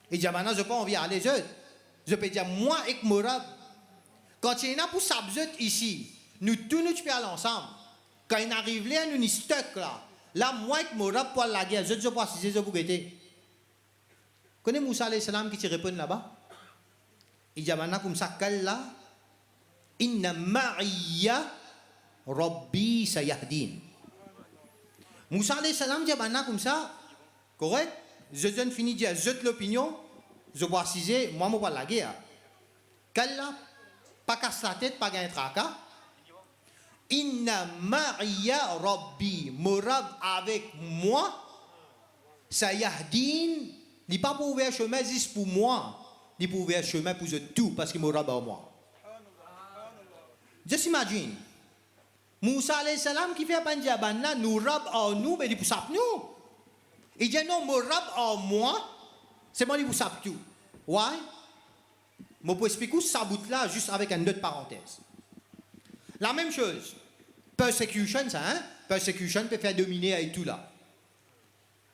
Il dit, maintenant, je n'ai pas envie d'aller zut. Je peux dire, moi et mon rab, quand il y en a pour s'abzut ici, nous tous nous peux aller ensemble. Quand il arrive là, nous sommes stuck là. Là, moi et mon rab pour la guerre, je ne sais pas si c'est pour guetter. Connais Moussa alayhi salam qui te répond là-bas? Il dit, maintenant, comme ça, qu'Allah, inna ma'iyya rabbi sayahdin. Moussa alayhi salam dit maintenant comme ça, correct? Je viens fini de dire, je l'opinion, je vois si moi, je vois la guerre. Qu'Allah, pas casse la tête, pas gagner tracas. Inna ma'iya rabbi, mon rab avec moi, sayahdin, il n'est pas pour ouvrir chemin juste pour moi, il est pour ouvrir chemin pour tout, parce que mon rab est moi. Just imagine. Moussa alayhi salam qui fait un diabana, nous rab en nous, mais il pour sap nous. Il dit non, mon rab en moi, c'est moi qui pour sap tout. Why? Je peux expliquer ça bout là juste avec une autre parenthèse. La même chose. Persecution, ça, hein? Persecution peut faire dominer et tout là.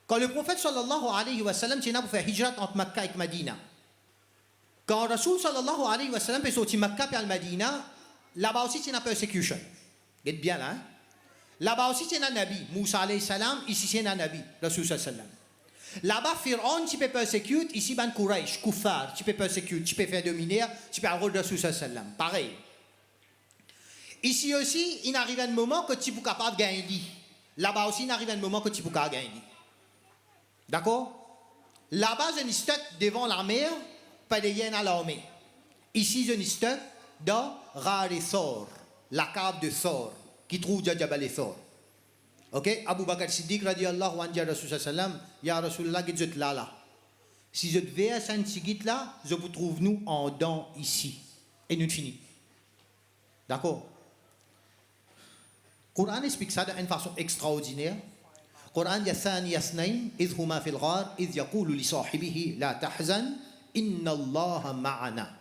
Quand le prophète sallallahu alayhi wa sallam tient pour faire hijrat entre Makkah et Medina. Quand Rasoul sallallahu alayhi wa sallam peut sortir Makkah et Medina, là-bas aussi c'est une persecution. Vous êtes bien là, hein? Là-bas aussi c'est un nabi. Moussa alayhi salam, ici c'est un nabi. Rasoul sallallahu alayhi wa sallam. Là-bas, Pharaon, tu peux persécuter, ici, ben Quraysh, Kuffar, tu peux persécuter, tu peux faire dominer, tu peux avoir le Rasul sallam. Pareil. Ici aussi, il arrive un moment que tu es capable de gagner. Là-bas aussi, il arrive un moment que tu peux gagner. D'accord? Là-bas, je suis devant la mer, pas de yen à l'armée. Ici, je suis dans Rar-e-Thor, la cave de Thor, qui trouve Jabal-e-Thor. Ok? Abu Bakr Siddiq radiallahu anhu, Rasul sallam, ya Rasulullah, que vous là. Si je devais à Saint-Sigit là, je vous trouve nous en dents ici. Et nous finissons. D'accord? Le Coran explique ça d'une façon extraordinaire. Le Coran dit ثاني اثنين إذ هما في الغار إذ يقول لصاحبه لا تحزن إن الله معنا.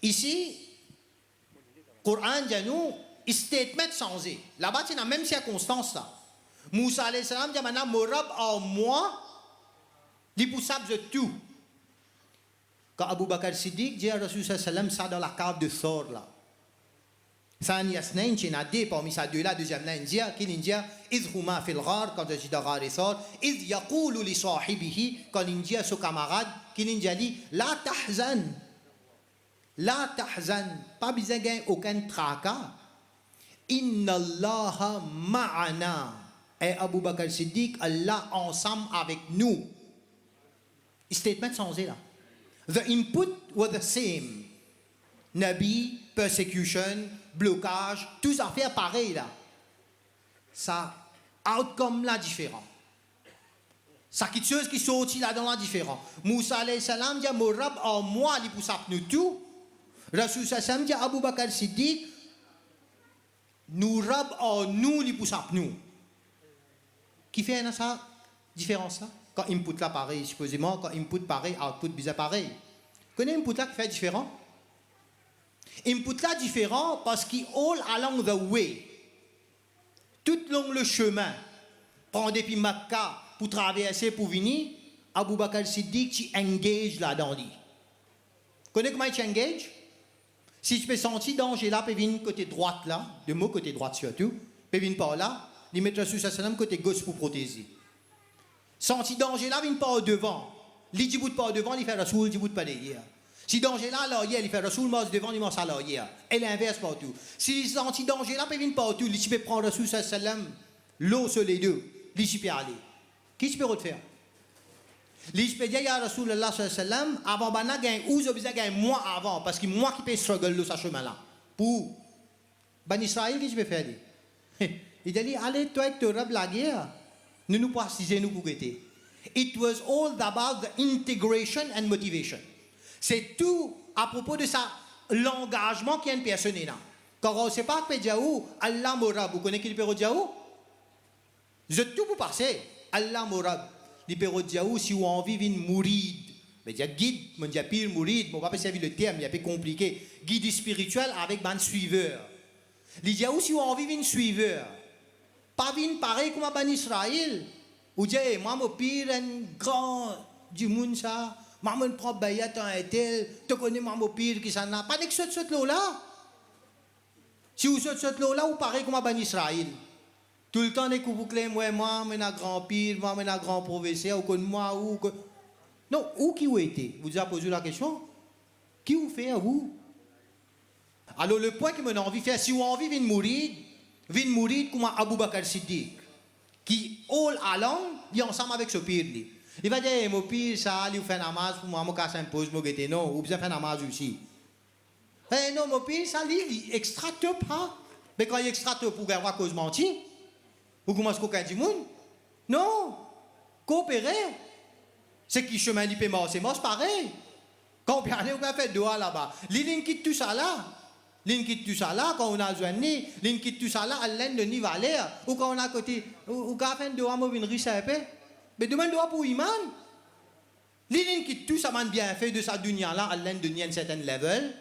Ici, le Coran dit nous statement changé. Là-bas, c'est la même circonstance. Moussa alayhi salam dit maintenant, Morab en moi, l'ipoussable de tout. Quand Abu Bakr Siddiq dit à Rasul sallam ça dans la cave de Thor là. ثاني اثنين, tu en as deux parmi ces deux là, deuxième là, India, qui India, إذ هما في الغار, quand je dis dans Ghar Thor, إذ يقول لصاحبه, quand India, son camarade, qui India dit, لا تحزن, لا تحزن, pas besoin de aucun tracas. Inna Allah ma'ana. Et Abu Bakr Siddiq, Allah ensemble avec nous. Statement changé là. The input was the same. Nabi, persecution, blocage, tous affaires pareilles là. Ça, outcome là différent. Ça quelque chose qui sortit là dans là différent. Moussa alayhi salam dit, mon Rab en moi, il pousse à nous tout. Rasul sallam dit, Abu Bakr Siddiq, nous rab en nous, il pousse à nous. Qui fait ça différence là? Quand input là pareil, supposément, quand input pareil, output bizarre pareil. Connais input là qui fait différent? Input là différent parce qu'il all along the way. Tout long le chemin, prendre depuis Makkah pour traverser, pour venir, Abu Bakr Siddiq, tu engage là dans lui. Connais comment tu engage? Si tu peux sentir danger là, tu peux venir côté droite là, de mot côté droite surtout, tu peux venir par là, il mettre sur sa salam côté gauche pour protéger. Sentir danger là, viens par devant. Il dit bout par devant, il fait Rasoul, il dit bout pas derrière. Si danger là, l'arrière, il fait Rasoul, marche devant, il marche à l'arrière. Et l'inverse partout. Si il sentit danger là, il peut venir partout, il peut prendre Rasoul salam, l'eau sur les deux, il peut aller. Qui tu peux refaire? Il peut dire à Rasulullah sallam, avant bana gagne ou je besoin gagne moi avant parce que moi qui peux struggle le chemin là. Pour Ben Israël qui je peux faire? Il dit allez toi et toi la guerre. Nous préciser nous pour guetter. It was all about the integration and motivation. C'est tout à propos de ça l'engagement qui a une personne là. Quand on sait pas que Diaou Allah morab, vous connaissez qui peut dire où? Je tout pour passer Allah morab. L'hypéro Diaou, si vous avez envie de mourir, mais il y a guide, il y a pire mourir, on va pas servir le terme, il y a peu compliqué. Guide spirituel avec un suiveur. Il dit si vous avez envie de suiveur, pas vin pareil comme un Israël, ou dire, moi, je pire un grand du monde, ça, moi, je prends bayat un tel, tu connais moi, je pire qui ça n'a pas de ce là. Si vous êtes ce là, vous pareil comme un Israël. Tout le temps, les coups bouclés, moi, je suis un grand pire, moi, je suis un grand professeur, ou que moi, ou que. Non, où qui vous était? Vous avez posé la question? Qui vous fait à vous? Alors, le point que je envie de faire, si vous avez envie de mourir comme Abu Bakr Siddiq, qui, all along, il est ensemble avec ce pire. Il va dire, mon pire, ça, il fait namaz pour moi, je s'impose, je vais non, ou bien faire namaz aussi. Eh non, mon pire, ça, il extracte pas. Mais quand il extracte pour avoir cause mentir, vous commencez à du monde? Non. Coopérer. C'est qui chemin du paiement, c'est pareil. Quand on peut aller, on peut faire doigt là-bas. L'île quitte tout ça là. L'île quitte tout ça là, quand on a besoin de nez. L'île quitte tout ça là, à l'aide de Nivaler. Ou quand on a à côté, ou quand on fait doigt, on une riche à épée. Mais demande doigt pour Iman. L'île quitte tout ça, man bien fait de sa dunya là, à l'aide de un certain level.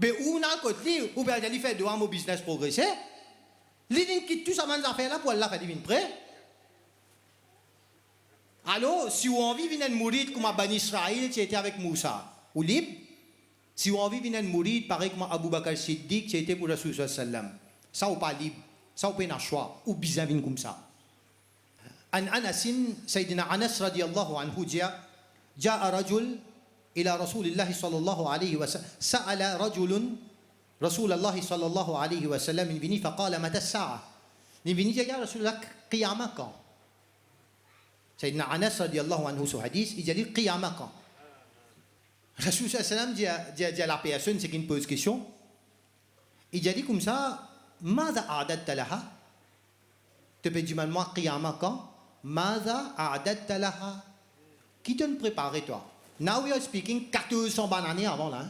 Mais où on a à côté, ou peut aller faire doigt, mon business progresser. L'idée qui tout ça m'a fait là pour Allah faire divine prêt. Alors, si vous avez envie de mourir comme Bani Israël, qui était avec Moussa, ou libre, si vous avez envie de mourir pareil comme Abu Bakr Siddiq, qui était pour Rasul sallam, ça ou pas libre, ça ou pas un choix, ou bizarre comme ça. عن أنس سيدنا أنس رضي الله عنه جاء رجل إلى رسول الله صلى الله عليه وسلم سأل رجل رسول الله صلى الله عليه وسلم بني فقال متى الساعة بني يا رسول الله قيامة quand سيدنا أنس رضي الله عنه ce hadith il dit قيامة quand Rasul sallam dit à la personne c'est qui pose question il dit comme ça ماذا أعددت لها tu peux dire moi قيامة quand ماذا أعددت لها qui te préparer toi now we are speaking 1400 années avant là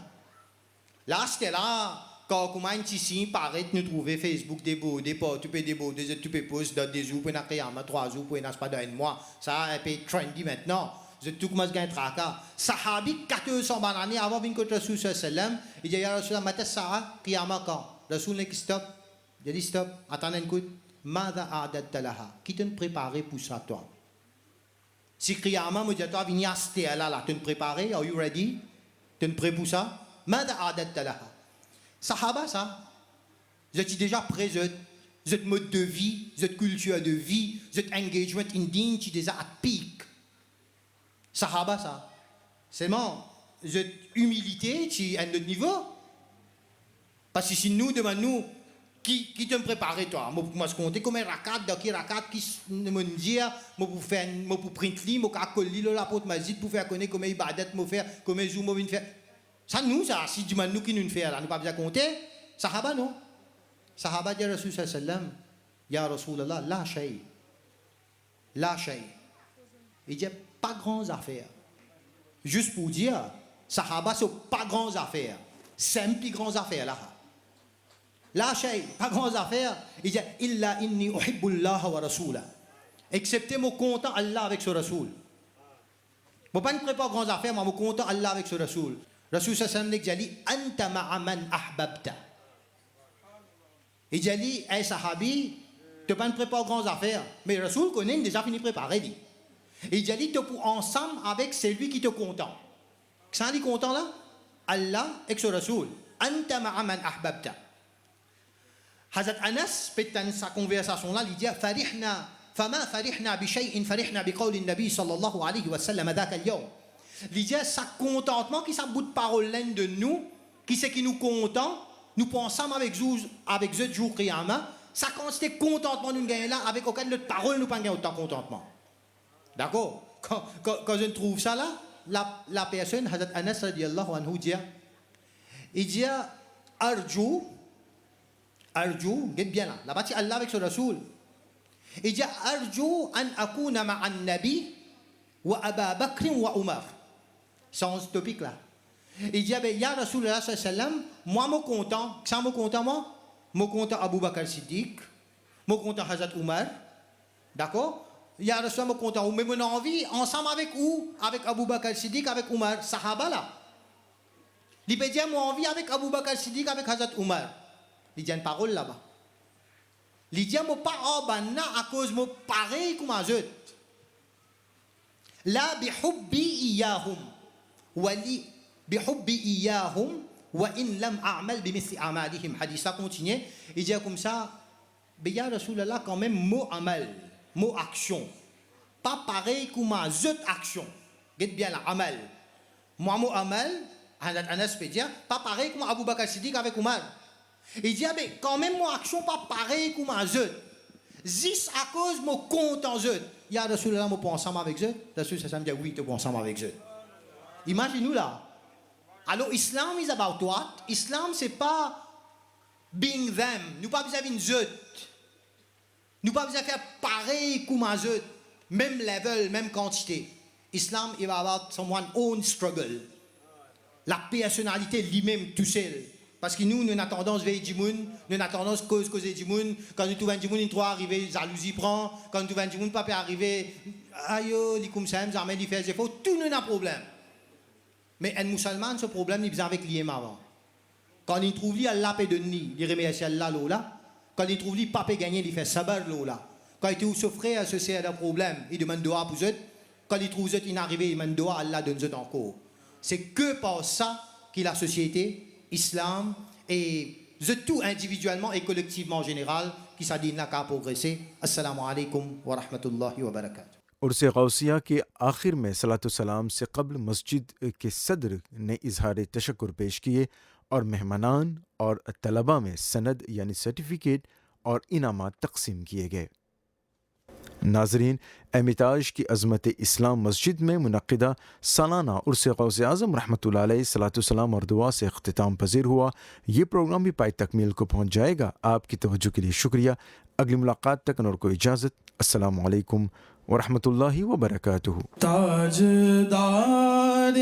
là c'était là quand commence ici paraît nous trouver Facebook des beaux des potes tu peux des beaux tu peux poster dans des jours pour na qiyamah 3 jours pour na pas d'un mois ça est peu trendy maintenant je tout commence gagner traka sahabi 1400 années avant bin contre Rasul sallam il dit ya Rasul mata sa'a qiyamah quand Rasul ne stop il dit stop attends écoute ماذا أعددت لها qui te préparer pour ça toi si qiyamah me dit toi venir acheter là te préparer are you ready te prêt pour ça ماذا أعددت لها Sahaba, ça, vous êtes déjà prêts, vous êtes mode de vie, vous êtes culture de vie, vous êtes engagement in din, tu déjà à pic. Sahaba, ça, seulement, vous êtes humilité, tu à notre niveau. Parce que si nous demandons, qui te préparer toi, moi je compte comme un rakat, qui me dit, moi pour faire, moi pour printli, moi pour coller la porte magique pour faire connaître comment ibadat, moi faire, comment zoom, moi faire. Ça nous, ça, si tu nous qui nous fait là, nous pas besoin compter. Sahaba non. Sahaba dit Rasul sallam, ya Rasulallah, la shay. La shay. Il dit pas grandes affaires. Juste pour dire, Sahaba c'est pas grandes affaires. Simple grandes affaires là. La shay, pas grandes affaires. Il dit illa inni uhibbullah wa rasula. Excepté mon content Allah avec ce Rasoul. Bon pas ne prépare grandes affaires, mais mon content Allah avec ce Rasoul. Rasul sallam dit anta ma'a man ahbabta. Il dit hey sahabi, tu pas préparer grandes affaires, mais Rasul connaît déjà fini préparer dit. Il dit tu pour ensemble avec celui qui te content. Ça dit content là Allah et ce Rasul. Anta ma'a man ahbabta. Hazrat Anas pétan sa conversation là, il dit farihna fama farihna bi shay'in farihna bi qawli an-nabi sallallahu alayhi wa sallam dhaka al-yawm. L'idée, ça contentement qui ça bout de parole de nous, qui c'est qui nous content, nous pensons avec ce jour qiyamah, ça quand c'était contentement nous gagner là, avec aucune autre parole nous pas gagner autant contentement. D'accord? Quand je trouve ça là, la personne, Hazrat Anas radiyallahu anhu dit, il dit, arju, regarde bien là, là-bas c'est Allah avec ce Rasoul. Il dit, arju an akuna ma'an nabi wa Aba Bakr wa Umar. Sans ce topic là. Il dit, ya Rasulullah sallam, moi, je suis content. Ça, je suis content, moi? Je suis content Abu Bakr Siddiq. Je suis content Hazrat Umar. D'accord? Ya Rasulullah, je suis content. Mais mon envie, ensemble avec où? Avec Abu Bakr Siddiq, avec Umar. Sahaba là. Il peut dire, moi, envie avec Abu Bakr Siddiq, avec Hazrat Umar. Il dit une parole là-bas. Il dit, moi, pas à cause de pareil comme Hazrat. La bihubbi iyahum. Wali bihubbi iyahum wa in lam a'mal bimithli a'malihim. Hadith ça continue, il dit comme ça, mais ya Rasulallah quand même mot amal, mot action. Pas pareil comme zut action. Regarde bien la amal. Moi mot amal, Anas peut dire pas pareil comme Abu Bakr Siddiq avec Umar. Il dit mais quand même mot action pas pareil comme zut. Zis à cause mon compte en zut. Ya Rasulallah mo pas ensemble avec zut. Rasul ça me dit oui, tu pas ensemble avec zut. Imaginez-nous là. Alors, Islam is about what? Islam, c'est pas being them. Nous pas besoin d'une zut. Nous pas besoin de faire pareil comme un zut. Même level, même quantité. Islam, il va about someone's own struggle. La personnalité lui-même tout seul. Parce que nous avons tendance vers les gens, nous avons tendance cause des gens. Quand nous trouvons des gens, nous trouvons arriver, jalousie prend. Quand nous trouvons des gens, pas peut arriver, aïe, il comme ça, il fait des efforts. Tout nous a problème. Mais un musulman, ce problème, il vient avec l'IM avant. Quand il trouve Allah peut donner, il remercie Allah là. Quand il trouve pas peut gagner, il fait sabar là. Quand il se frère associé à un problème, il demande doa pour eux. Quand il trouve eux, il arrive, il demande doa, Allah donne eux encore. C'est que par ça que la société, islam et tout individuellement et collectivement en général, qui ça dit n'a qu'à progresser. Assalamu alaikum wa rahmatullahi wa barakatuh. عرس غوثیہ کے آخر میں صلاۃ السلام سے قبل مسجد کے صدر نے اظہار تشکر پیش کیے اور مہمانان اور طلباء میں سند یعنی سرٹیفکیٹ اور انعامات تقسیم کیے گئے۔ ناظرین، ایمیتاج کی عظمت اسلام مسجد میں منعقدہ سالانہ عرس غوث اعظم رحمۃ اللہ علیہ صلاۃ السلام اور دعا سے اختتام پذیر ہوا۔ یہ پروگرام بھی پائے تکمیل کو پہنچ جائے گا۔ آپ کی توجہ کے لیے شکریہ۔ اگلی ملاقات تک اور کو اجازت۔ السلام علیکم ورحمۃ اللہ وبرکاتہ۔ تاجدار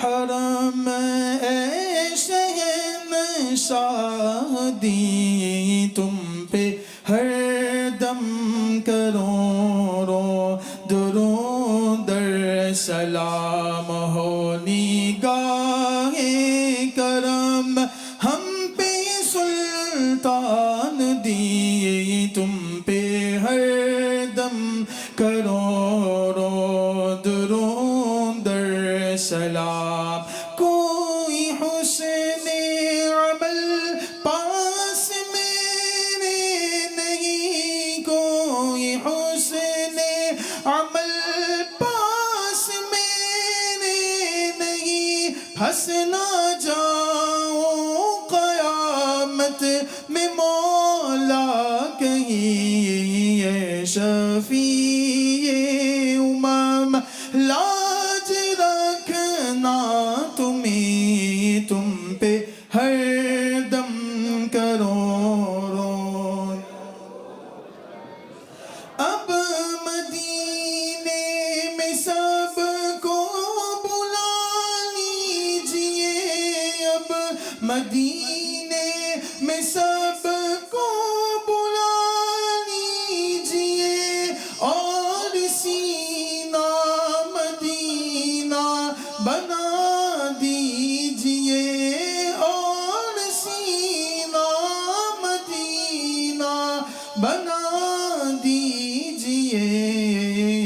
حرم اے شہنشاہ شادی تم پہ ہر دم کروڑوں درود در سلام ہو نگاہ کرم ہم پہ سلطان دی تم پہ ہر دم کروڑوں درود در سلام۔ کوئی حسن عمل پاس میرے نہیں، کوئی حسن عمل پاس میرے نہیں، پھنس نہ جاؤں قیامت میں مولا کہیں، اے شفیع امم لاج رکھنا تمہیں، تم پہ ہر دم کروڑوں۔ اب مدینے میں سب کو بلا لیجئے، اب مدینے میں سب کو بلا لیجئے، اور سینہ مدینہ بنا دیجئے، اور سینہ مدینہ بنا دیجئے،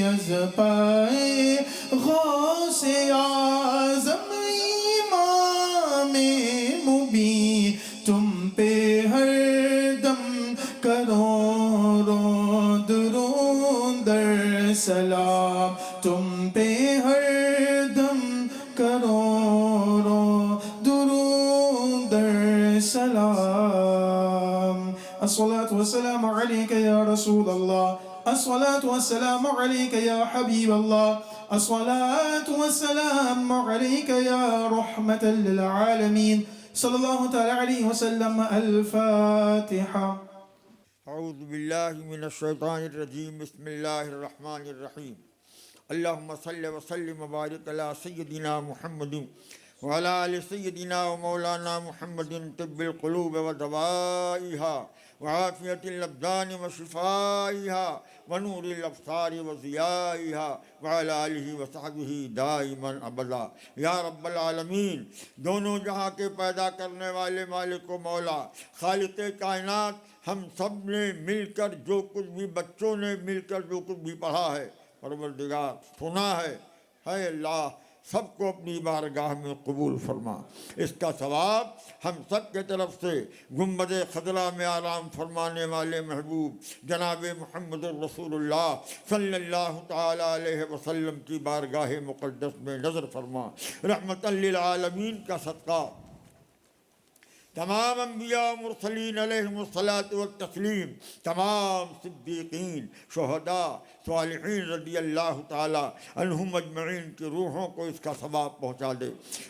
از پائے غوث اعظم امام مبین تم پہ ہر دم کروڑوں درود در سلام، تم پہ ہر دم کروڑوں درود در سلام۔ الصلاة والسلام عليك يا رسول الله، الصلاة والسلام عليك يا حبيب الله، الصلاة والسلام عليك يا رحمة للعالمين، صلى الله تعالى عليه وسلم۔ الفاتحة۔ اعوذ باللہ من الشیطان الرجیم، بسم اللہ الرحمن الرحیم۔ اللہم صلی وسلم وبارک علی سیدنا محمد وعلی آل سیدنا و مولانا محمد، طب القلوب و دوائها وعافیت الابدان و شفائها ونور الابصار و ضیائها وعلی آلہ و صحبہ دائما ابدا۔ یا رب العالمین، دونوں جہاں کے پیدا کرنے والے مالک و مولا، خالق کائنات، ہم سب نے مل کر جو کچھ بھی، بچوں نے مل کر جو کچھ بھی پڑھا ہے پروردگار سنا ہے، اے اللہ سب کو اپنی بارگاہ میں قبول فرما۔ اس کا ثواب ہم سب کے طرف سے گنبد خضرا میں آرام فرمانے والے محبوب جناب محمد الرسول اللہ صلی اللہ تعالی علیہ وسلم کی بارگاہ مقدس میں نظر فرما۔ رحمت للعالمین کا صدقہ تمام انبیاء و مرسلین علیہم الصلاۃ والتسلیم، تمام صدیقین، شہداء، صالحین رضی اللہ تعالی عنہم اجمعین کی روحوں کو اس کا ثواب پہنچا دے۔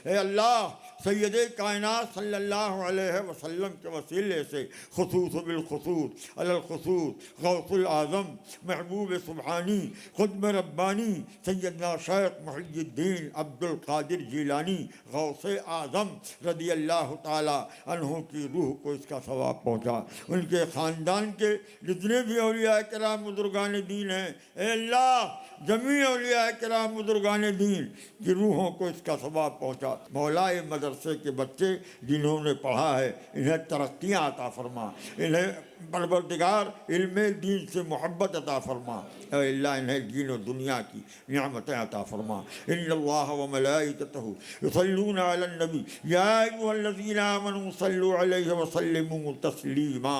اے اللہ، سید کائنات صلی اللہ علیہ وسلم کے وسیلے سے خصوص بالخصوص علی الخصوص غوث العظم محبوب سبحانی قطب ربانی سیدنا شیخ محی الدین عبد القادر جیلانی غوث اعظم رضی اللہ تعالی عنہ کی روح کو اس کا ثواب پہنچا۔ ان کے خاندان کے جتنے بھی اولیاء کرام بزرگان دین ہیں، اے اللہ جمیع اولیاء کرام بزرگان دین کی روحوں کو اس کا ثواب پہنچا۔ مولا مدرسے کے بچے جنہوں نے پڑھا ہے انہیں ترقیاں عطا فرما، انہیں پروردگار علم دین سے محبت عطا فرما۔ اے اللہ انہیں دین و دنیا کی نعمتیں عطا فرما۔ ان اللہ و ملائکتہ یصلون علی النبی یا ایھا الذین آمنوا صلوا علیہ وسلموا تسلیما۔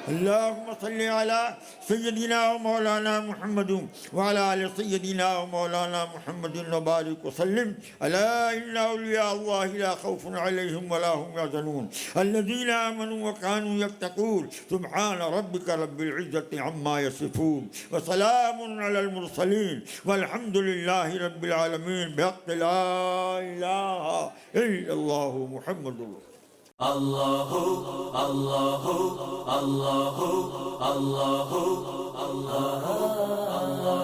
اللهم صل على سيدنا ومولانا محمد وعلى آل سيدنا ومولانا محمد وبارك وسلم. ألا إن أولياء الله لا خوف عليهم ولا هم يحزنون الذين آمنوا وكانوا يتقون. سبحان ربك رب العزة عما يصفون وسلام على المرسلين والحمد لله رب العالمين بحق لا إله إلا الله محمد رسول الله الله الله الله الله الله